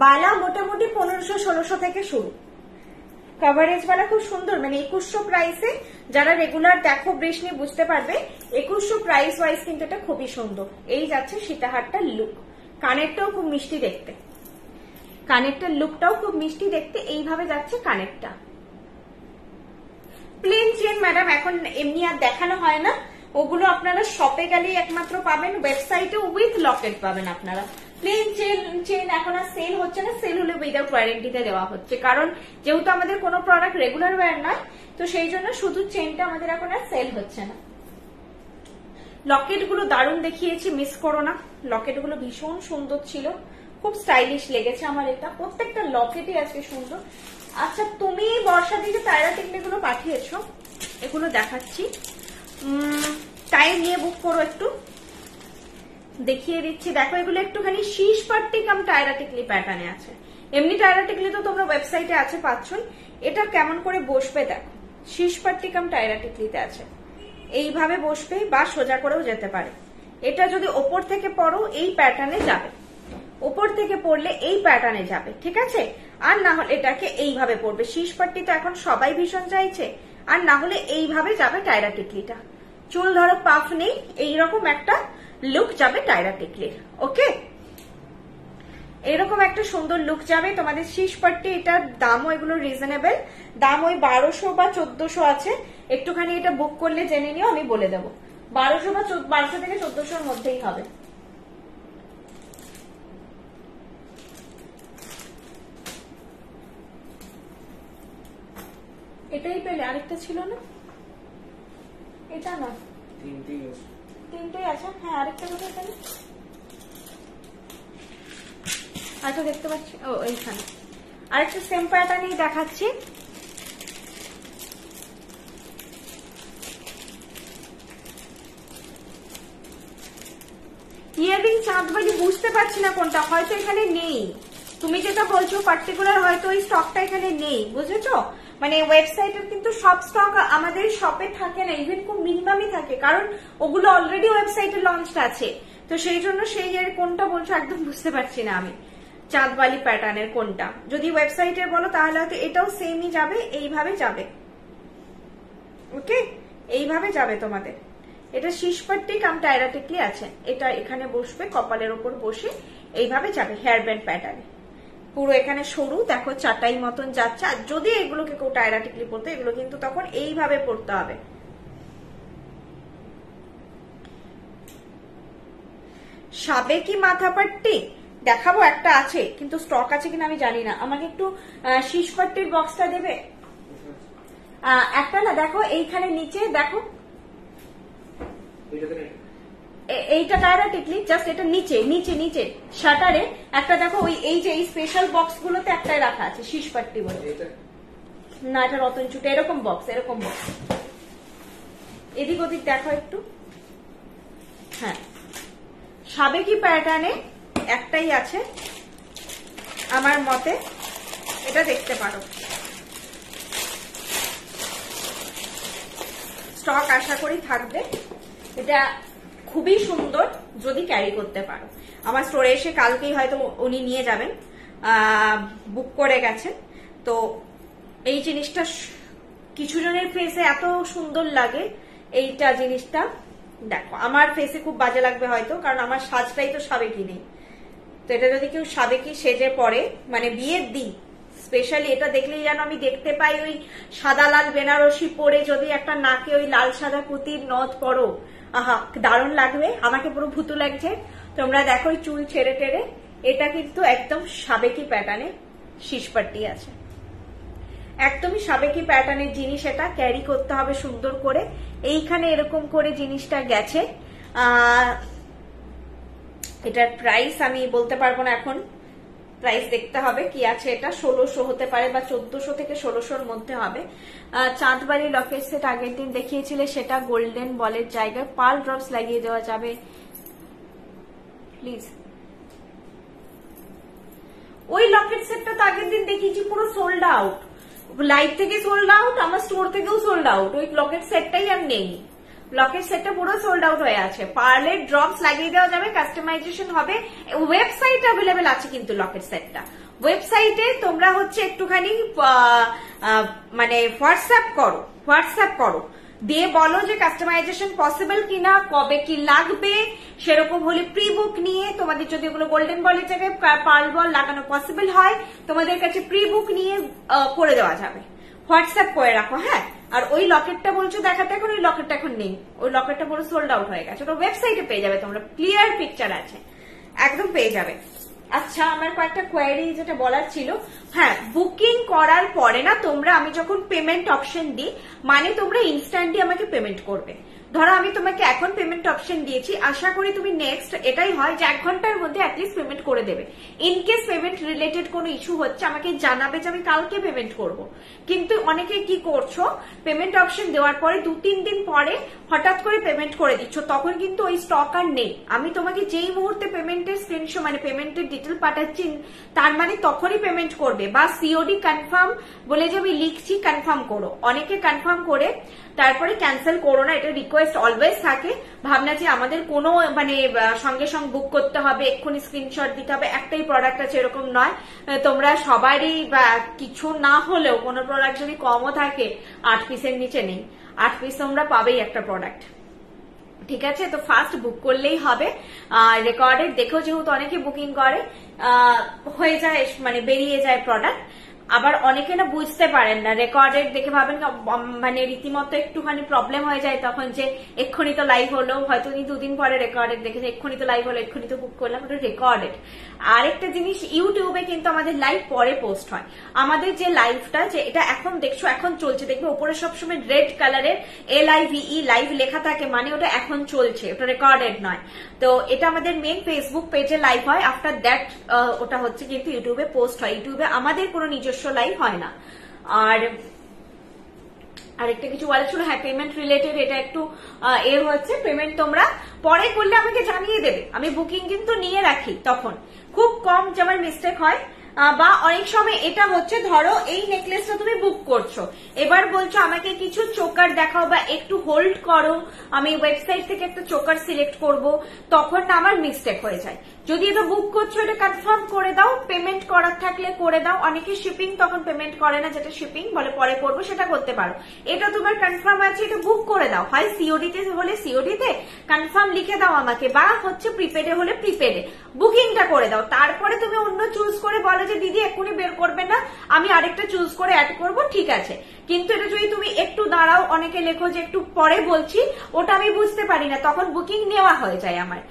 বালা মোটামুটি 1500-1600 থেকে শুরু, কাভারেজ ওয়ালা খুব সুন্দর, মানে 2100 প্রাইসে যারা রেগুলার দেখো বৃষ্ণি বুঝতে পারবে। 2100 প্রাইস ওয়াইজ কিন্তু এটা খুবই সুন্দর। এই যাচ্ছে সীতাহারটার লুক, কানেরটাও খুব মিষ্টি দেখতে, কানেরটার লুকটাও খুব মিষ্টি দেখতে। এইভাবে যাচ্ছে কানেরটা। প্লেন চেন ম্যাডাম এখন এমনি আর দেখানো হয় না, ওগুলো আপনারা শপে গেলেই একমাত্র পাবেন, ওয়েবসাইটে উইথ লকেট পাবেন আপনারা। প্লেন চেন এখন আর সেল হচ্ছে না, সেল হলে উইদাউট ওয়ারেন্টিতে দেওয়া হচ্ছে, কারণ যেহেতু আমাদের কোনো প্রোডাক্ট রেগুলার ওয়্যার নয়, তো সেই জন্য শুধু চেনটা আমাদের এখন আর সেল হচ্ছে না। লকেট গুলো দারুণ দেখিয়েছি, মিস করো না। লকেট গুলো ভীষণ সুন্দর ছিল, খুব স্টাইলিশ লেগেছে আমার এটা, প্রত্যেকটা লকেটই আজকে সুন্দর। আচ্ছা, তুমি বর্ষা দিকে টায়রা টিকলি গুলো পাঠিয়েছো, এগুলো দেখাচ্ছি, টাইম নিয়ে বুক করো, একটু দেখিয়ে দিচ্ছি। দেখো এগুলো একটুখানি শীষ পাট্টি কাম টায়রা টিকলি প্যাটার্নে আছে। এমনি টায়রা টিকলি তো তোমরা ওয়েবসাইটে আছে পাচ্ছই, এটা কেমন করে বসবে দেখো, শীষ পাট্টি কাম টায়রা টিকলিতে আছে, এইভাবে বসবে বা সোজা করেও যেতে পারে। এটা যদি ওপর থেকে পরো এই প্যাটার্নে যাবে, ওপর থেকে পড়লে এই প্যাটার্নে যাবে, ঠিক আছে। আর না হলে এটাকে এইভাবে পড়বে, শীষ পাট্টি তো এখন সবাই ভীষণ চাইছে, আর না হলে এইভাবে যাবে টায়রা টিকলিটা। চুল ধরো পাফ নেই, এইরকম একটা লুক যাবে টায়রা টিকলির। ওকে, এরকম একটা সুন্দর লুক যাবে তোমাদের শীষ পাট্টি। এটার দামও এগুলো রিজনেবল, দাম ওই 1200 বা 1400 আছে। একটুখানি এটা বুক করলে জেনে নিও, আমি বলে দেবো। 1200 বা 1200 থেকে 1400 মধ্যেই হবে। এটাই পেলে, আরেকটা ছিল না, এটা না, তিনটেই আছে। হ্যাঁ, আরেকটা কোথায় পেলে? আচ্ছা, দেখতে পাচ্ছি, ও এইখানে আরেকটা সেম প্যাটার্নই দেখাচ্ছি। ইয়াররিং চাঁদবালি বুঝতে পারছি না কোনটা, হয়তো এখানে নেই। তুমি যেটা বলছো পার্টিকুলার, হয়তো ওই স্টকটা এখানে নেই, বুঝেছো? মানে ওয়েবসাইটের কিন্তু সব স্টক আমাদের শপে থাকে না, ইভেন খুব মিনিমামই থাকে, কারণ ওগুলো অলরেডি ওয়েবসাইটে লঞ্চড আছে। তো সেই জন্য সেই এর কোনটা বলছো একদম বুঝতে পারছি না আমি, চাঁদবালি প্যাটার্নের কোনটা। যদি ওয়েবসাইটের বলো তাহলে হয়তো এটাও সেমই যাবে, এইভাবে যাবে। ওকে, এইভাবে যাবে তোমাদের। এটা শীষপাট্টি কাম টায়রা টিকলি আছে, এটা এখানে বসবে, কপালের ওপর বসে এইভাবে যাবে হেয়ার ব্যান্ড প্যাটার্নে। পুরো এখানে সরু, দেখো চাটাই মতন যাচ্ছে। আর যদি এগুলোকে কেউ টায়রা টিকলি পরতে, এগুলো কিন্তু তখন এইভাবে পরতে হবে। সাবেকি মাথাপাট্টি দেখাবো, একটা আছে, কিন্তু স্টক আছে কিনা আমি জানি না। আমাকে একটু শীষপাট্টির বক্সটা দেবে একটা। না দেখো এইখানে নিচে দেখো, এইটা টায়রা টিকলি, জাস্ট এটা নিচে নিচে নিচে শাটারে একটা দেখো, ওই এই যে এই স্পেশাল বক্স গুলোতে একটাই রাখা আছে শীষপাট্টি বলে। না, এটা রতন চুটে, এরকম বক্স, এরকম বক্স। এদিক ওদিক দেখো একটু। হ্যাঁ, সাবেকি প্যাটার্নে একটাই আছে আমার মতে, এটা দেখতে পারো। স্টক আশা করি থাকবে। এটা খুবই সুন্দর যদি ক্যারি করতে পারো। আমার স্টোরে এসে কালকেই হয়তো উনি নিয়ে যাবেন, বুক করে গেছেন। তো এই জিনিসটা কিছু জনের ফেসে এত সুন্দর লাগে, এইটা জিনিসটা দেখো আমার ফেসে খুব বাজে লাগবে হয়তো, কারণ আমার সাজটাই তো সাবেকি নেই। তো এটা যদি কেউ সাবেকি সেজে পরে, মানে বিয়ের দিন স্পেশালি, এটা দেখলেই যেন আমি দেখতে পাই ওই সাদা লাল বেনারসি পরে যদি একটা নাকে ওই লাল সাদা পুঁতির নথ পরো, আহা দারুণ লাগবে। আমাকে পুরো ভুতু লাগছে। তোমরা দেখো চুল ছেড়ে টেড়ে, এটা কিন্তু একদম সাবেকি প্যাটার্নে শীষপাট্টি আছে, একদমই সাবেকি প্যাটার্নের জিনিস। এটা ক্যারি করতে হবে সুন্দর করে। এইখানে এরকম করে জিনিসটা গেছে। এটার প্রাইস আমি বলতে পারবো না এখন, প্রাইস দেখতে হবে কি আছে। এটা 1600 হতে পারে বা 1400 থেকে 1600 মধ্যে হবে। চাঁদবাড়ি লকেট সেট আগের দিন দেখিয়েছিলে, সেটা গোল্ডেন বলের জায়গায় পার্ল ড্রপস লাগিয়ে দেওয়া যাবে প্লিজ। ওই লকেট সেটটা তো আগের দিন দেখিয়েছি, পুরো সোল্ড আউট, লাইভ থেকে সোল্ড আউট, আমার স্টোর থেকেও সোল্ড আউট। ওই লকেট সেটটাই আর নেই, লকেট সেটটা পুরো সোল্ড আউট হয়ে আছে। পার্লের ড্রপস লাগিয়ে দেওয়া যাবে, কাস্টমাইজেশন হবে। ওয়েবসাইট অ্যাভেলেবেল আছে কিন্তু লকেট সেটটা, ওয়েবসাইটে তোমরা হচ্ছে একটুখানি মানে হোয়াটসঅ্যাপ করো, দিয়ে বলো যে কাস্টমাইজেশন পসিবল কিনা, কবে কি লাগবে। সেরকম হলে প্রি বুক নিয়ে, তোমাদের যদি ওগুলো গোল্ডেন বলের জায়গায় পার্ল বল লাগানো পসিবল হয়, তোমাদের কাছে প্রি বুক নিয়ে করে দেওয়া যাবে। হোয়াটসঅ্যাপ করে রাখো। হ্যাঁ, আর ওই লকেটটা বলছো দেখাতে, এখন ওই লকেটটা এখন নেই, ওই লকেটটা পুরো সোল্ড আউট হয়ে গেছে। তো ওয়েবসাইটে পেয়ে যাবে তোমরা, ক্লিয়ার পিকচার আছে, একদম পেয়ে যাবে। আচ্ছা, আমার কয়েকটা কোয়ারি যেটা বলার ছিল। হ্যাঁ, বুকিং করার পরে না তোমরা, আমি যখন পেমেন্ট অপশন দিই, মানে তোমরা ইনস্ট্যান্টলি আমাকে পেমেন্ট করবে। ধরো আমি তোমাকে এখন পেমেন্ট অপশন দিয়েছি, আশা করি তুমি নেক্সট এটাই হয় যে 1 ঘন্টার মধ্যে অ্যাটলিস্ট পেমেন্ট করে দেবে। ইন কেস পেমেন্ট রিলেটেড কোনো ইস্যু হচ্ছে আমাকে জানাবে যে আমি কালকে পেমেন্ট করব। কিন্তু অনেকে কি করছো, পেমেন্ট অপশন দেওয়ার পরে 2-3 দিন পরে হঠাৎ করে পেমেন্ট করে দিচ্ছ, তখন কিন্তু ওই স্টক আর নেই। আমি তোমাকে যেই মুহূর্তে পেমেন্টের স্ক্রিনশট মানে পেমেন্টের ডিটেল পাঠাচ্ছি, তার মানে তখনই পেমেন্ট করবে। বা সিওডি কনফার্ম বলে যে আমি লিখছি, কনফার্ম করো। অনেকে কনফার্ম করে তারপরে ক্যান্সেল করো না, এটা রিকোয়েস্ট অলওয়েজ থাকে। ভাবনা যে আমাদের কোনো মানে সঙ্গে সঙ্গে বুক করতে হবে, এক্ষুনি স্ক্রিনশট দিতে হবে, একটাই প্রোডাক্ট আছে, এরকম নয়। তোমরা সবারই কিছু না হলেও কোনো প্রোডাক্ট যদি কমও থাকে 8 পিসের নিচে নেই, 8 পিস তোমরা পাবেই একটা প্রোডাক্ট। ঠিক আছে, তো ফার্স্ট বুক করলেই হবে। রেকর্ডেড দেখো, যেহেতু অনেকে বুকিং করে হয়ে যায়, মানে বেরিয়ে যায় প্রোডাক্ট। আবার অনেকে না বুঝতে পারেন না, রেকর্ডেড দেখে ভাবেন মানে রীতিমতো একটুখানি প্রবলেম হয়ে যায় তখন, যে এক্ষুনি তো লাইভ হলো, হয়তো 2 দিন পরে রেকর্ডেড দেখেছে, এক্ষুনি তো লাইভ হলো, এক্ষুনি তো বুক করলাম, ওটা রেকর্ডেড। আরেকটা জিনিস, ইউটিউবে কিন্তু আমাদের লাইভ পরে পোস্ট হয়। আমাদের যে লাইভটা, যে এটা এখন দেখছো, এখন চলছে, দেখবে ওপরে সবসময় রেড কালারের LIVE লাইভ লেখা থাকে, মানে ওটা এখন চলছে, ওটা রেকর্ডেড নয়। তো এটা আমাদের মেন ফেসবুক পেজে লাইভ হয়, আফটার দ্যাট ওটা হচ্ছে কিন্তু ইউটিউবে পোস্ট হয়। ইউটিউবে আমাদের কোনো নিজস্ব লাইভ হয় না। আর আরেকটা কিছু বলা ছিল, হ্যাঁ পেমেন্ট রিলেটেড, এটা একটু হচ্ছে, পেমেন্ট তোমরা পরে করলে আমাকে জানিয়ে দেবে। আমি বুকিং কিন্তু নিয়ে রাখি, তখন খুব কম যে আমার মিস্টেক হয়। বা অনেক সময় এটা হচ্ছে, ধরো এই নেকলেসটা তুমি বুক করছো, এবার বলছো আমাকে কিছু চোকার দেখাও বা একটু হোল্ড করো, আমি ওয়েবসাইট থেকে একটা চোকার সিলেক্ট করব, তখন না আমার মিস্টেক হয়ে যায়। যদি এটা বুক করছো, এটা কনফার্ম করে দাও, পেমেন্ট করার থাকলে করে দাও। অনেকে শিপিং তখন পেমেন্ট করে না, যেটা শিপিং বলে পরে করবো, সেটা করতে পারো। এটা তোমার কনফার্ম আছে, এটা বুক করে দাও, হয় সিওডিতে হলে সিওডিতে কনফার্ম লিখে দাও আমাকে, বা হচ্ছে প্রিপেডে হলে প্রিপেডে বুকিংটা করে দাও। তারপরে তুমি অন্য চুজ করে বলো যে দিদি এক্ষুনি বের করবে না, আমি আরেকটা চুজ করে অ্যাড করব, ঠিক আছে। কিন্তু এটা যদি তুমি একটু দাঁড়াও, অনেকে লেখো যে একটু পরে বলছি, ওটা আমি বুঝতে পারি না, তখন বুকিং নেওয়া হয়ে যায় আমার,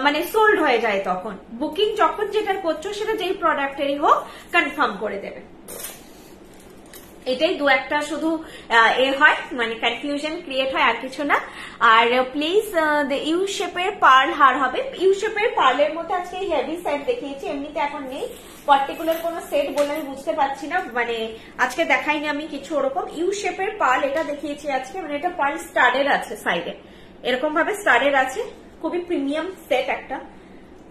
মানে সোল্ড হয়ে যায়। তখন বুকিং যখন যেটা করছো, সেটা যেই প্রোডাক্টেরই হোক কনফার্ম করে দেবে। এটাই 2-1টা শুধু হয়, মানে কনফিউশন ক্রিয়েট হয়, আর কিছু না। আর প্লিজ ইউ শেপের পার্ল হার হবে। ইউ শেপের পার্লের মধ্যে আজকে হেভি সেট দেখিয়েছি, এমনিতে এখন নেই পার্টিকুলার কোনো সেট বলে আমি বুঝতে পারছি না, মানে আজকে দেখাইনি আমি কিছু ওরকম। ইউ শেপের পার্ল এটা দেখিয়েছি আজকে, মানে এটা পার্ল স্টাডের আছে সাইডে, এরকম ভাবে স্টাডের আছে। খুবই প্রিমিয়াম সেট, একটা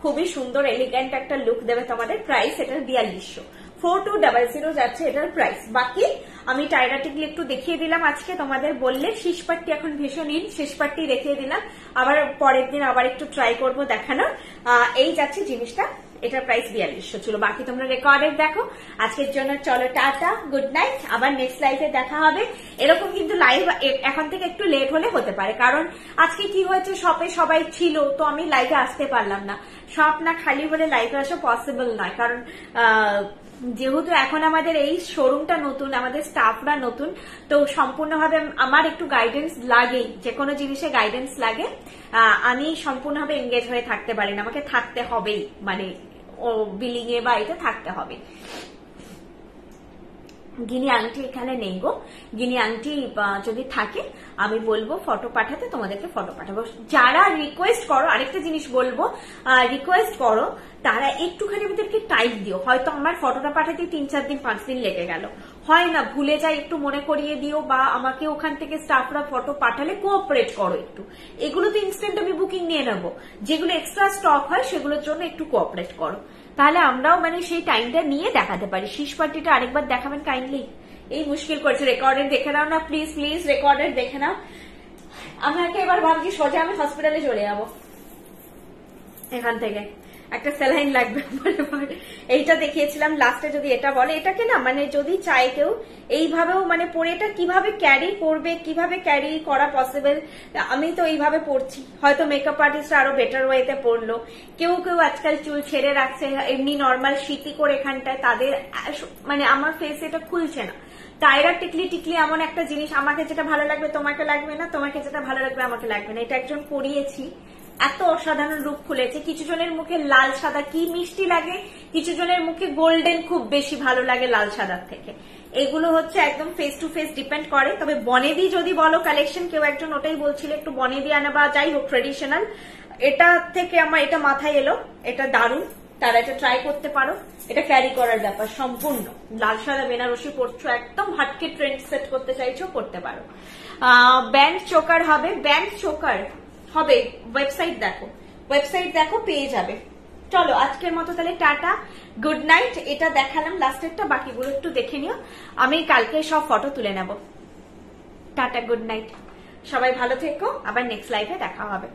খুবই সুন্দর এলিগেন্ট একটা লুক দেবে তোমাদের। প্রাইস এটার 4200, 4200 যাচ্ছে এটার প্রাইস। বাকি আমি টাইরাটিকলি একটু দেখিয়ে দিলাম আজকে, তোমাদের বললে শেষপাট্টি এখন ভীষণ ইন, শেষপাট্টি দেখিয়ে দিলাম। আবার পরের দিন আবার একটু ট্রাই করবো দেখানোর। এই যাচ্ছে জিনিসটা, এটার প্রাইস 4200 ছিল। বাকি তোমরা রেকর্ডেড দেখো। আজকের জন্য চলো টাটা, গুড নাইট, আবার নেক্সট লাইভে দেখা হবে। এরকম কিন্তু লাইভ এখন থেকে একটু লেট হলে হতে পারে, কারণ আজকে কি হয়েছে, শপে সবাই ছিল, তো আমি লাইভে আসতে পারলাম না। শপ না খালি হলে লাইভে আসা পসিবল নয়, কারণ যেহেতু এখন আমাদের এই শোরুমটা নতুন, আমাদের স্টাফরা নতুন, তো সম্পূর্ণভাবে আমার একটু গাইডেন্স লাগেই, যে কোনো জিনিসে গাইডেন্স লাগে। আমি সম্পূর্ণভাবে এঙ্গেজ হয়ে থাকতে পারি না, আমাকে থাকতে হবেই, মানে ও বিলিং এ বা এটা থাকতে হবে। গিনি আংটি এখানে নেই গো, গিনি আংটি যদি থাকে আমি বলবো ফটো পাঠাতে, তোমাদেরকে ফটো পাঠাবো। যারা রিকোয়েস্ট করো, আরেকটা জিনিস বলবো, রিকোয়েস্ট করো তারা একটুখানি আমাদেরকে টাইম দিও। হয়তো আমার ফটোটা পাঠাতে 3-4 দিন 5 দিন লেগে গেল, হয় না, ভুলে যাই, একটু মনে করিয়ে দিও। বা আমাকে ওখান থেকে স্টাফরা ফটো পাঠালে কোঅপারেট করো একটু। এগুলো তো ইনস্ট্যান্ট আমি বুকিং নিয়ে নেবো, যেগুলো এক্সট্রা স্টক হয় সেগুলোর জন্য একটু কোঅপারেট করো, তাহলে আমরাও মানে সেই টাইমটা নিয়ে দেখাতে পারি। শেষ পার্টিটা আরেকবার দেখাবেন কাইন্ডলি, এই মুশকিল করছে। রেকর্ডেড দেখে নাও না প্লিজ, প্লিজ রেকর্ডেড দেখে নাও। আমাকে এবার ভাবছি সোজা আমি হসপিটালে চলে যাবো, এখান থেকে একটা স্যালাইন লাগবে। এইটা দেখিয়েছিলাম লাস্টে, যদি এটা বলে, এটাকে না মানে যদি চাই কেউ এইভাবেও মানে পরে এটা কিভাবে ক্যারি করবে, কিভাবে ক্যারি করা পসিবল, আমি তো এইভাবে পড়ছি। হয়তো মেকআপ আর্টিস্ট আরো বেটার ওয়েতে পড়লো, কেউ কেউ আজকাল চুল ছেড়ে রাখছে এমনি নর্মাল শীতি করে এখানটায়, তাদের মানে আমার ফেস এটা খুলছে না। টাইরা টিকলি টিকলি এমন একটা জিনিস, আমাকে যেটা ভালো লাগবে তোমাকে লাগবে না, তোমাকে যেটা ভালো লাগবে আমাকে লাগবে না। এটা একজন পরিয়েছি, এত অসাধারণ রূপ খুলেছে। কিছু জনের মুখে লাল সাদা কি মিষ্টি লাগে, কিছু জনের মুখে গোল্ডেন খুব বেশি ভালো লাগে লাল সাদার থেকে। এগুলো হচ্ছে একদম ফেস টু ফেস ডিপেন্ড করে। তবে বনেদি যদি বলো কালেকশন, কেউ একজন ওটাই বলছিল একটু বনেদি আনা বা যাই হোক ট্রেডিশনাল, এটা থেকে আমার এটা মাথায় এলো, এটা দারুণ, তারা এটা ট্রাই করতে পারো। এটা ক্যারি করার ব্যাপার সম্পূর্ণ। লাল সাদা বেনারসি পরছো, একদম হাটকে ট্রেন্ড সেট করতে চাইছো, করতে পারো। ব্যান্ড চোকার হবে, ব্যান্ড চোকার হবে, ওয়েবসাইট দেখো পেয়ে যাবে। চলো আজকের মতো তাহলে টাটা, গুড নাইট। এটা দেখালাম লাস্টেরটা, বাকিগুলো একটু দেখে নিও, আমি কালকে সব ফটো তুলে নেব। টাটা, গুড নাইট, সবাই ভালো থেকো, আবার নেক্সট লাইভে দেখা হবে।